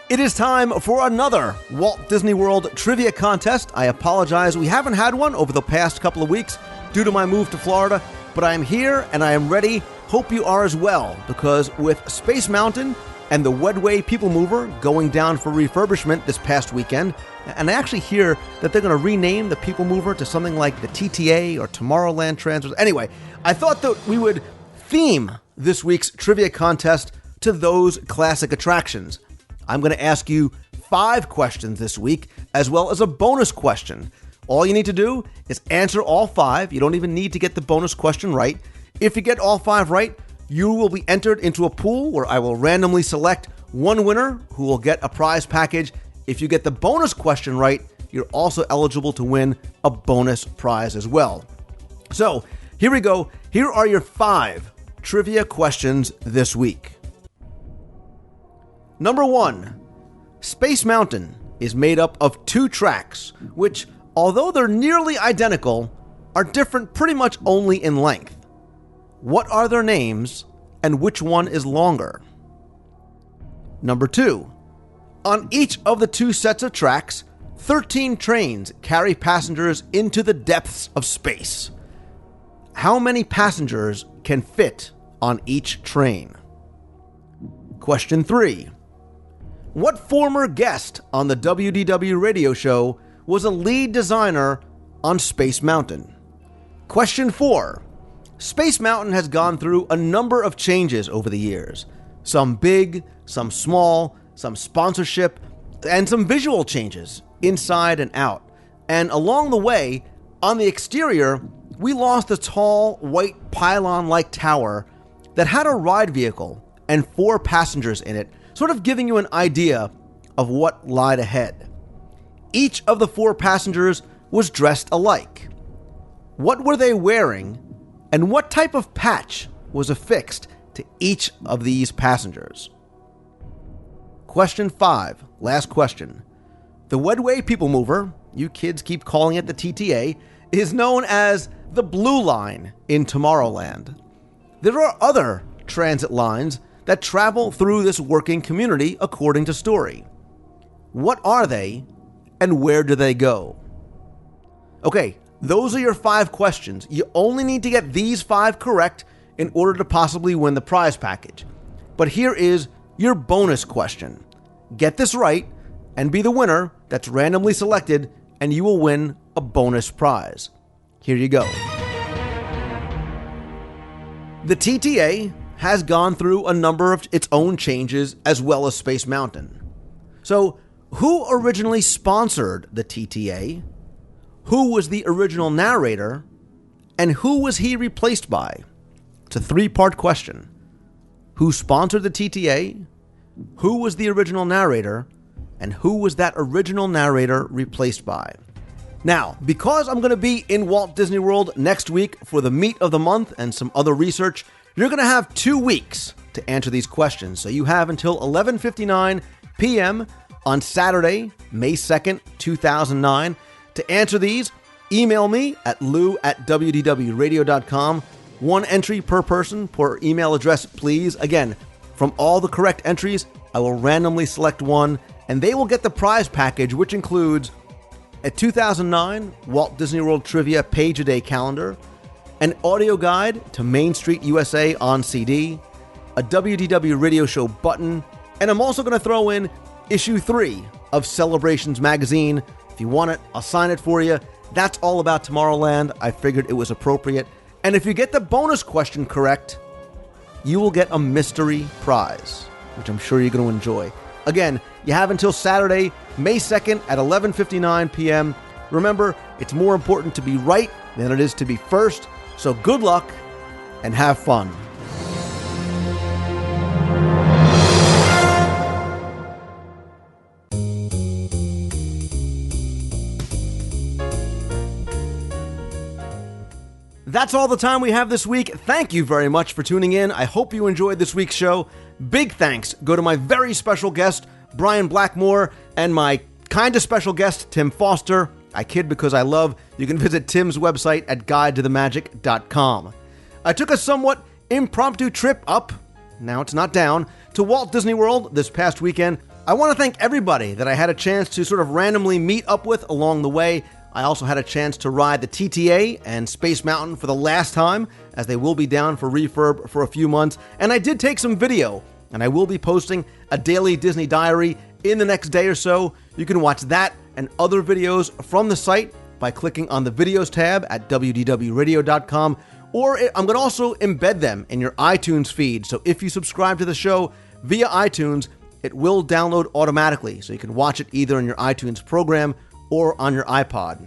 It is time for another Walt Disney World Trivia Contest. I apologize, we haven't had one over the past couple of weeks due to my move to Florida, but I am here and I am ready. Hope you are as well, because with Space Mountain and the Wedway People Mover going down for refurbishment this past weekend, and I actually hear that they're going to rename the People Mover to something like the TTA or Tomorrowland Transfers. Anyway, I thought that we would theme this week's trivia contest to those classic attractions. I'm going to ask you 5 questions this week, as well as a bonus question. All you need to do is answer all 5. You don't even need to get the bonus question right. If you get all 5 right, you will be entered into a pool where I will randomly select one winner who will get a prize package. If you get the bonus question right, you're also eligible to win a bonus prize as well. So, here we go. Here are your 5 trivia questions this week. Number 1, Space Mountain is made up of 2 tracks, which, although they're nearly identical, are different pretty much only in length. What are their names, and which one is longer? Number 2, on each of the 2 sets of tracks, 13 trains carry passengers into the depths of space. How many passengers can fit on each train? Question 3. What former guest on the WDW radio show was a lead designer on Space Mountain? Question 4. Space Mountain has gone through a number of changes over the years. Some big, some small, some sponsorship, and some visual changes inside and out. And along the way, on the exterior, we lost a tall, white pylon-like tower that had a ride vehicle and 4 passengers in it, sort of giving you an idea of what lied ahead. Each of the 4 passengers was dressed alike. What were they wearing, and what type of patch was affixed to each of these passengers? Question 5, last question. The Wedway People Mover, you kids keep calling it the TTA, is known as the Blue Line in Tomorrowland. There are other transit lines that travel through this working community according to story. What are they, and where do they go? Okay, those are your 5 questions. You only need to get these 5 correct in order to possibly win the prize package. But here is your bonus question. Get this right and be the winner that's randomly selected, and you will win a bonus prize. Here you go. The TTA has gone through a number of its own changes, as well as Space Mountain. So, who originally sponsored the TTA? Who was the original narrator? And who was he replaced by? It's a 3-part question. Who sponsored the TTA? Who was the original narrator? And who was that original narrator replaced by? Now, because I'm going to be in Walt Disney World next week for the meet of the month and some other research, you're going to have 2 weeks to answer these questions. So you have until 11:59 p.m. on Saturday, May 2nd, 2009. To answer these, email me at lou@wdwradio.com. 1 entry per person per email address, please. Again, from all the correct entries, I will randomly select one, and they will get the prize package, which includes a 2009 Walt Disney World Trivia Page-A-Day calendar, an audio guide to Main Street USA on CD, a WDW Radio Show button, and I'm also going to throw in issue 3 of Celebrations magazine. If you want it, I'll sign it for you. That's all about Tomorrowland. I figured it was appropriate. And if you get the bonus question correct, you will get a mystery prize, which I'm sure you're going to enjoy. Again, you have until Saturday, May 2nd at 11:59 p.m. Remember, it's more important to be right than it is to be first. So good luck and have fun. That's all the time we have this week. Thank you very much for tuning in. I hope you enjoyed this week's show. Big thanks go to my very special guest, Brian Blackmore, and my kind of special guest, Tim Foster. I kid because I love. You can visit Tim's website at guidetothemagic.com. I took a somewhat impromptu trip up, now it's not down, to Walt Disney World this past weekend. I want to thank everybody that I had a chance to sort of randomly meet up with along the way. I also had a chance to ride the TTA and Space Mountain for the last time, as they will be down for refurb for a few months. And I did take some video, and I will be posting a daily Disney diary in the next day or so. You can watch that and other videos from the site by clicking on the videos tab at WDWradio.com, or I'm going to also embed them in your iTunes feed. So if you subscribe to the show via iTunes, it will download automatically, so you can watch it either in your iTunes program or on your iPod.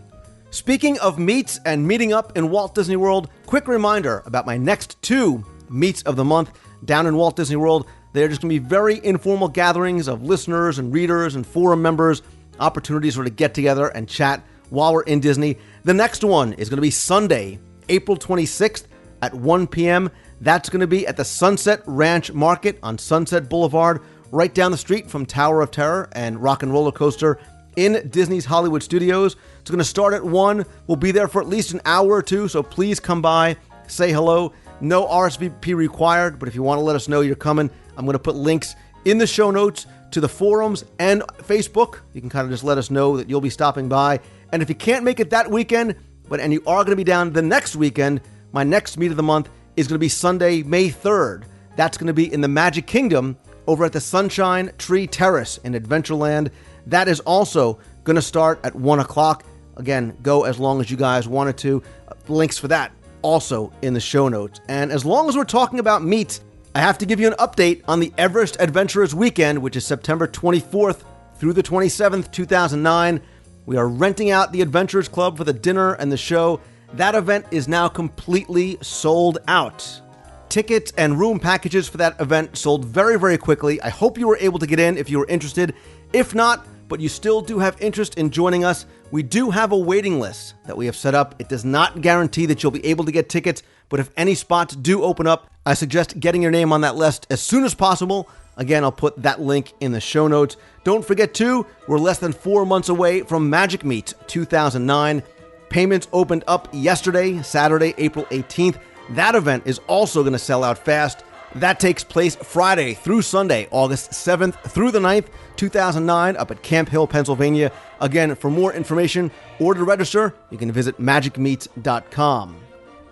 Speaking of meets and meeting up in Walt Disney World, quick reminder about my next 2 meets of the month down in Walt Disney World. They're just going to be very informal gatherings of listeners and readers and forum members, opportunities for to get together and chat while we're in Disney. The next one is going to be Sunday, April 26th at 1 p.m. That's going to be at the Sunset Ranch Market on Sunset Boulevard, right down the street from Tower of Terror and Rock and Roller Coaster in Disney's Hollywood Studios. It's going to start at 1. We'll be there for at least an hour or two, so please come by, say hello. No RSVP required, but if you want to let us know you're coming, I'm going to put links in the show notes to the forums and Facebook. You can kind of just let us know that you'll be stopping by. And if you can't make it that weekend, and you are going to be down the next weekend, my next meet of the month is going to be Sunday, May 3rd. That's going to be in the Magic Kingdom over at the Sunshine Tree Terrace in Adventureland. That is also going to start at 1 o'clock. Again, go as long as you guys wanted to. Links for that also in the show notes. And as long as we're talking about meets, I have to give you an update on the Everest Adventurers Weekend, which is September 24th through the 27th, 2009. We are renting out the Adventurers Club for the dinner and the show. That event is now completely sold out. Tickets and room packages for that event sold very, very quickly. I hope you were able to get in if you were interested. If not, but you still do have interest in joining us, we do have a waiting list that we have set up. It does not guarantee that you'll be able to get tickets, but if any spots do open up, I suggest getting your name on that list as soon as possible. Again, I'll put that link in the show notes. Don't forget too, we're less than 4 months away from Magic Meet 2009. Payments opened up yesterday, Saturday, April 18th. That event is also going to sell out fast. That takes place Friday through Sunday, August 7th through the 9th, 2009, up at Camp Hill, Pennsylvania. Again, for more information or to register, you can visit magicmeets.com.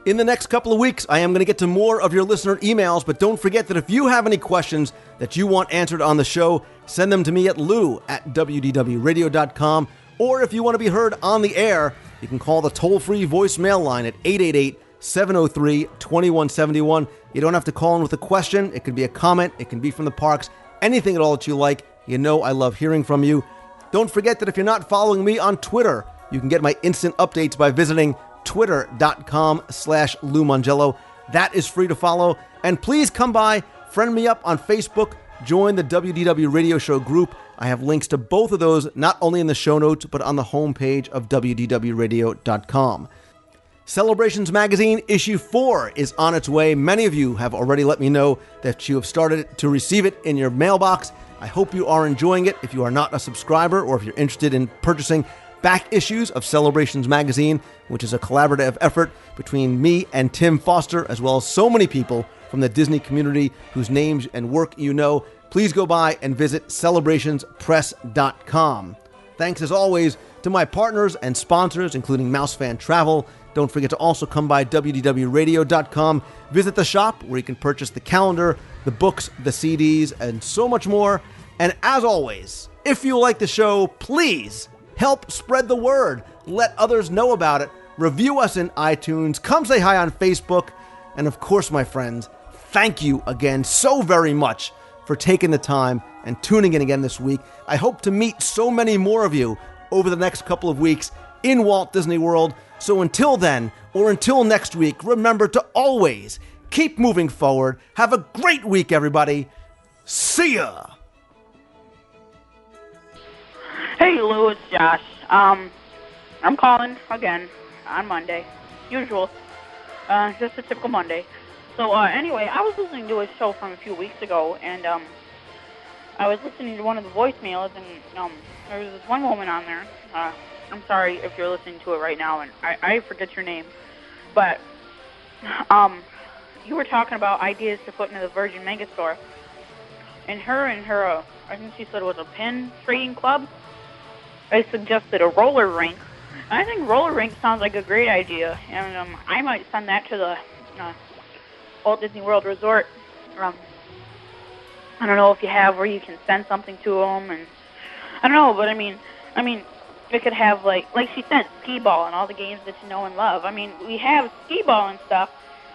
In the next couple of weeks, I am going to get to more of your listener emails, but don't forget that if you have any questions that you want answered on the show, send them to me at lou@wdwradio.com, or if you want to be heard on the air, you can call the toll-free voicemail line at 888-703-2171. You don't have to call in with a question. It could be a comment. It can be from the parks. Anything at all that you like. You know I love hearing from you. Don't forget that if you're not following me on Twitter, you can get my instant updates by visiting twitter.com/Lou Mongello. That is free to follow. And please come by, friend me up on Facebook, join the WDW Radio Show group. I have links to both of those, not only in the show notes, but on the homepage of WDWRadio.com. Celebrations Magazine Issue 4 is on its way. Many of you have already let me know that you have started to receive it in your mailbox. I hope you are enjoying it. If you are not a subscriber or if you're interested in purchasing back issues of Celebrations Magazine, which is a collaborative effort between me and Tim Foster, as well as so many people from the Disney community whose names and work you know, please go by and visit celebrationspress.com. Thanks as always to my partners and sponsors, including MouseFan Travel. Don't forget to also come by WDWRadio.com, visit the shop where you can purchase the calendar, the books, the CDs, and so much more. And as always, if you like the show, please help spread the word. Let others know about it. Review us in iTunes. Come say hi on Facebook. And of course, my friends, thank you again so very much for taking the time and tuning in again this week. I hope to meet so many more of you over the next couple of weeks in Walt Disney World. So until then, or until next week, remember to always keep moving forward. Have a great week, everybody. See ya! Hey, Lou, it's Josh. I'm calling again on Monday. Usual. Just a typical Monday. So, anyway, I was listening to a show from a few weeks ago, and, I was listening to one of the voicemails, and, there was this one woman on there. I'm sorry if you're listening to it right now, and I forget your name. But, you were talking about ideas to put into the Virgin Megastore. And her, I think she said it was a pin trading club. I suggested a roller rink. I think roller rink sounds like a great idea, and I might send that to the Walt Disney World Resort. I don't know if you have where you can send something to them, and I don't know, but I mean, it could have like she said, skee ball and all the games that you know and love. I mean, we have skee ball and stuff,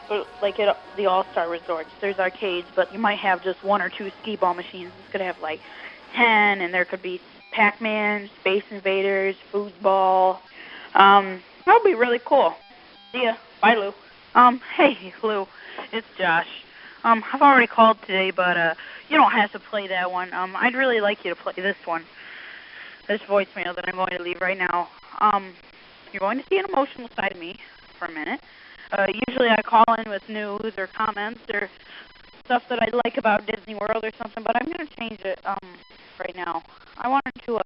but like at the All-Star Resorts, there's arcades, but you might have just 1 or 2 skee ball machines. This could have like 10, and there could be Pac-Man, Space Invaders, foosball. That would be really cool. See ya. Bye, Lou. Hey, Lou. It's Josh. I've already called today, but, you don't have to play that one. I'd really like you to play this one. This voicemail that I'm going to leave right now. You're going to see an emotional side of me for a minute. Usually I call in with news or comments or stuff that I like about Disney World or something, but I'm going to change it, right now. I wanted to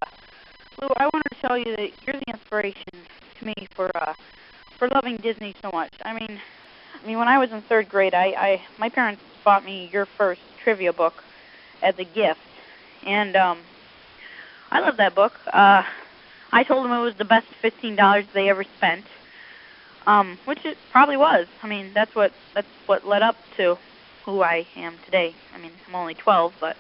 tell you that you're the inspiration to me for loving Disney so much. I mean, when I was in 3rd grade, my parents bought me your first trivia book as a gift, and I love that book. I told them it was the best $15 they ever spent, which it probably was. I mean, that's what led up to who I am today. I mean, I'm only 12, but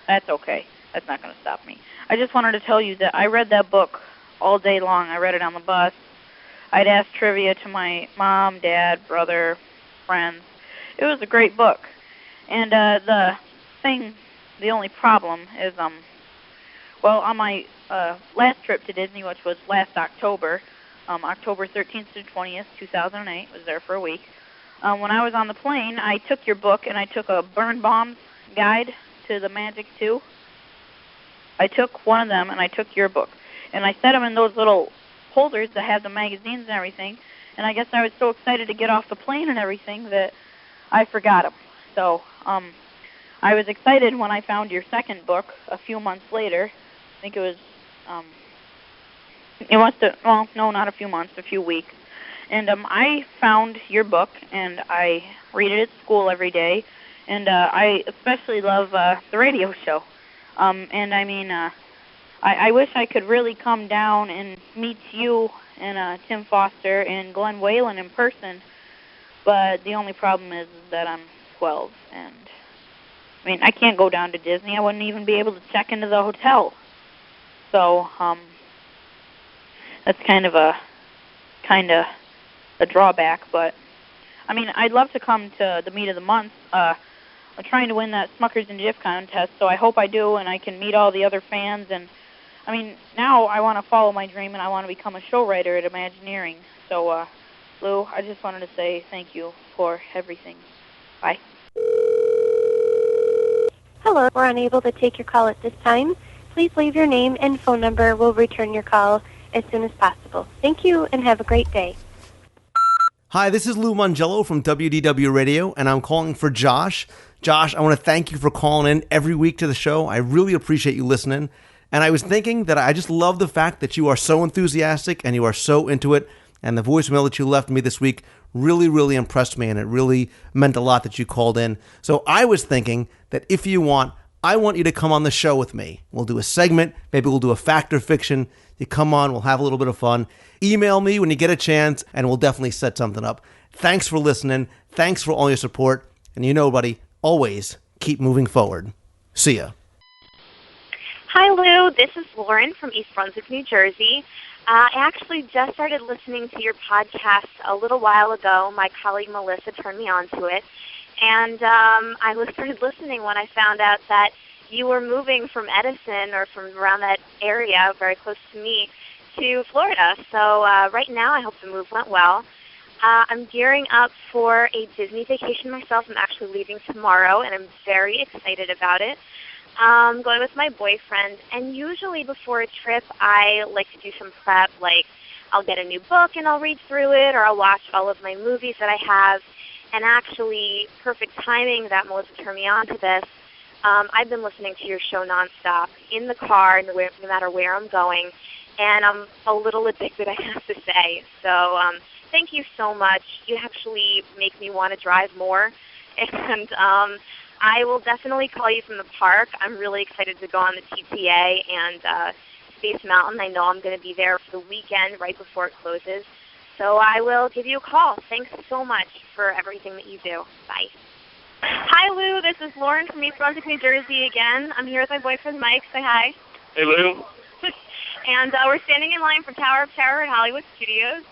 that's okay. That's not going to stop me. I just wanted to tell you that I read that book all day long. I read it on the bus. I'd ask trivia to my mom, dad, brother, friends. It was a great book. And the only problem is, on my last trip to Disney, which was last October, October 13th to 20th, 2008, was there for a week. When I was on the plane, I took your book and I took a Burn Bombs guide to the Magic 2. I took one of them, and I took your book. And I set them in those little holders that had the magazines and everything. And I guess I was so excited to get off the plane and everything that I forgot them. So I was excited when I found your second book a few months later. I think it was, not a few months, a few weeks. And I found your book, and I read it at school every day. And I especially love the radio show. And I mean, I wish I could really come down and meet you and Tim Foster and Glenn Whalen in person, but the only problem is that I'm 12, and I mean, I can't go down to Disney. I wouldn't even be able to check into the hotel. So, that's kind of a drawback, but I mean, I'd love to come to the meet of the month. I'm trying to win that Smuckers and Jif contest, so I hope I do, and I can meet all the other fans. And I mean, now I want to follow my dream, and I want to become a show writer at Imagineering. So, Lou, I just wanted to say thank you for everything. Bye. Hello, we're unable to take your call at this time. Please leave your name and phone number. We'll return your call as soon as possible. Thank you, and have a great day. Hi, this is Lou Mangello from WDW Radio, and I'm calling for Josh. Josh, I want to thank you for calling in every week to the show. I really appreciate you listening. And I was thinking that I just love the fact that you are so enthusiastic and you are so into it. And the voicemail that you left me this week really, really impressed me, and it really meant a lot that you called in. So I was thinking that if you want, I want you to come on the show with me. We'll do a segment. Maybe we'll do a fact or fiction. You come on, we'll have a little bit of fun. Email me when you get a chance, and we'll definitely set something up. Thanks for listening. Thanks for all your support. And you know, buddy, always keep moving forward. See ya. Hi, Lou. This is Lauren from East Brunswick, New Jersey. I actually just started listening to your podcast a little while ago. My colleague Melissa turned me on to it. And I started listening when I found out that you were moving from Edison or from around that area, very close to me, to Florida. So right now I hope the move went well. I'm gearing up for a Disney vacation myself. I'm actually leaving tomorrow, and I'm very excited about it. I'm going with my boyfriend, and usually before a trip, I like to do some prep, like I'll get a new book and I'll read through it, or I'll watch all of my movies that I have. And actually, perfect timing that Melissa turned me on to this. I've been listening to your show nonstop, in the car, no matter where I'm going, and I'm a little addicted, I have to say. So thank you so much. You actually make me want to drive more, and I will definitely call you from the park. I'm really excited to go on the TTA and Space Mountain. I know I'm going to be there for the weekend right before it closes. So I will give you a call. Thanks so much for everything that you do. Bye. Hi, Lou. This is Lauren from East Brunswick, New Jersey again. I'm here with my boyfriend, Mike. Say hi. Hey, Lou. And we're standing in line for Tower of Terror at Hollywood Studios.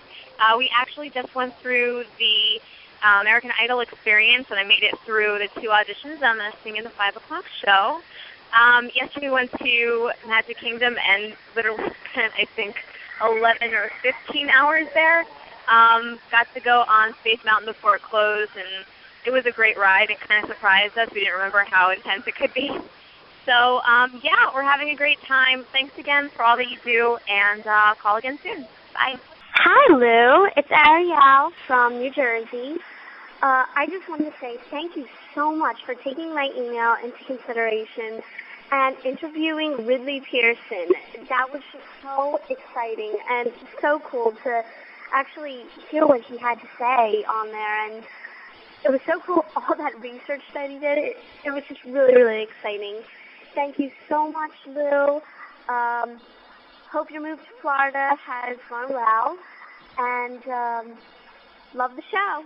We actually just went through the American Idol experience, and I made it through the 2 auditions. I'm going to sing in the 5 o'clock show. Yesterday we went to Magic Kingdom and literally spent, I think, 11 or 15 hours there. Got to go on Space Mountain before it closed, and it was a great ride. It kind of surprised us. We didn't remember how intense it could be. So, yeah, we're having a great time. Thanks again for all that you do, and call again soon. Bye. Hi, Lou. It's Ariel from New Jersey. I just wanted to say thank you so much for taking my email into consideration and interviewing Ridley Pearson. That was just so exciting and so cool to actually hear what he had to say on there. And it was so cool, all that research that he did. It was just really, really exciting. Thank you so much, Lou. Hope your move to Florida has gone well. And love the show.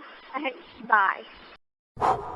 Bye.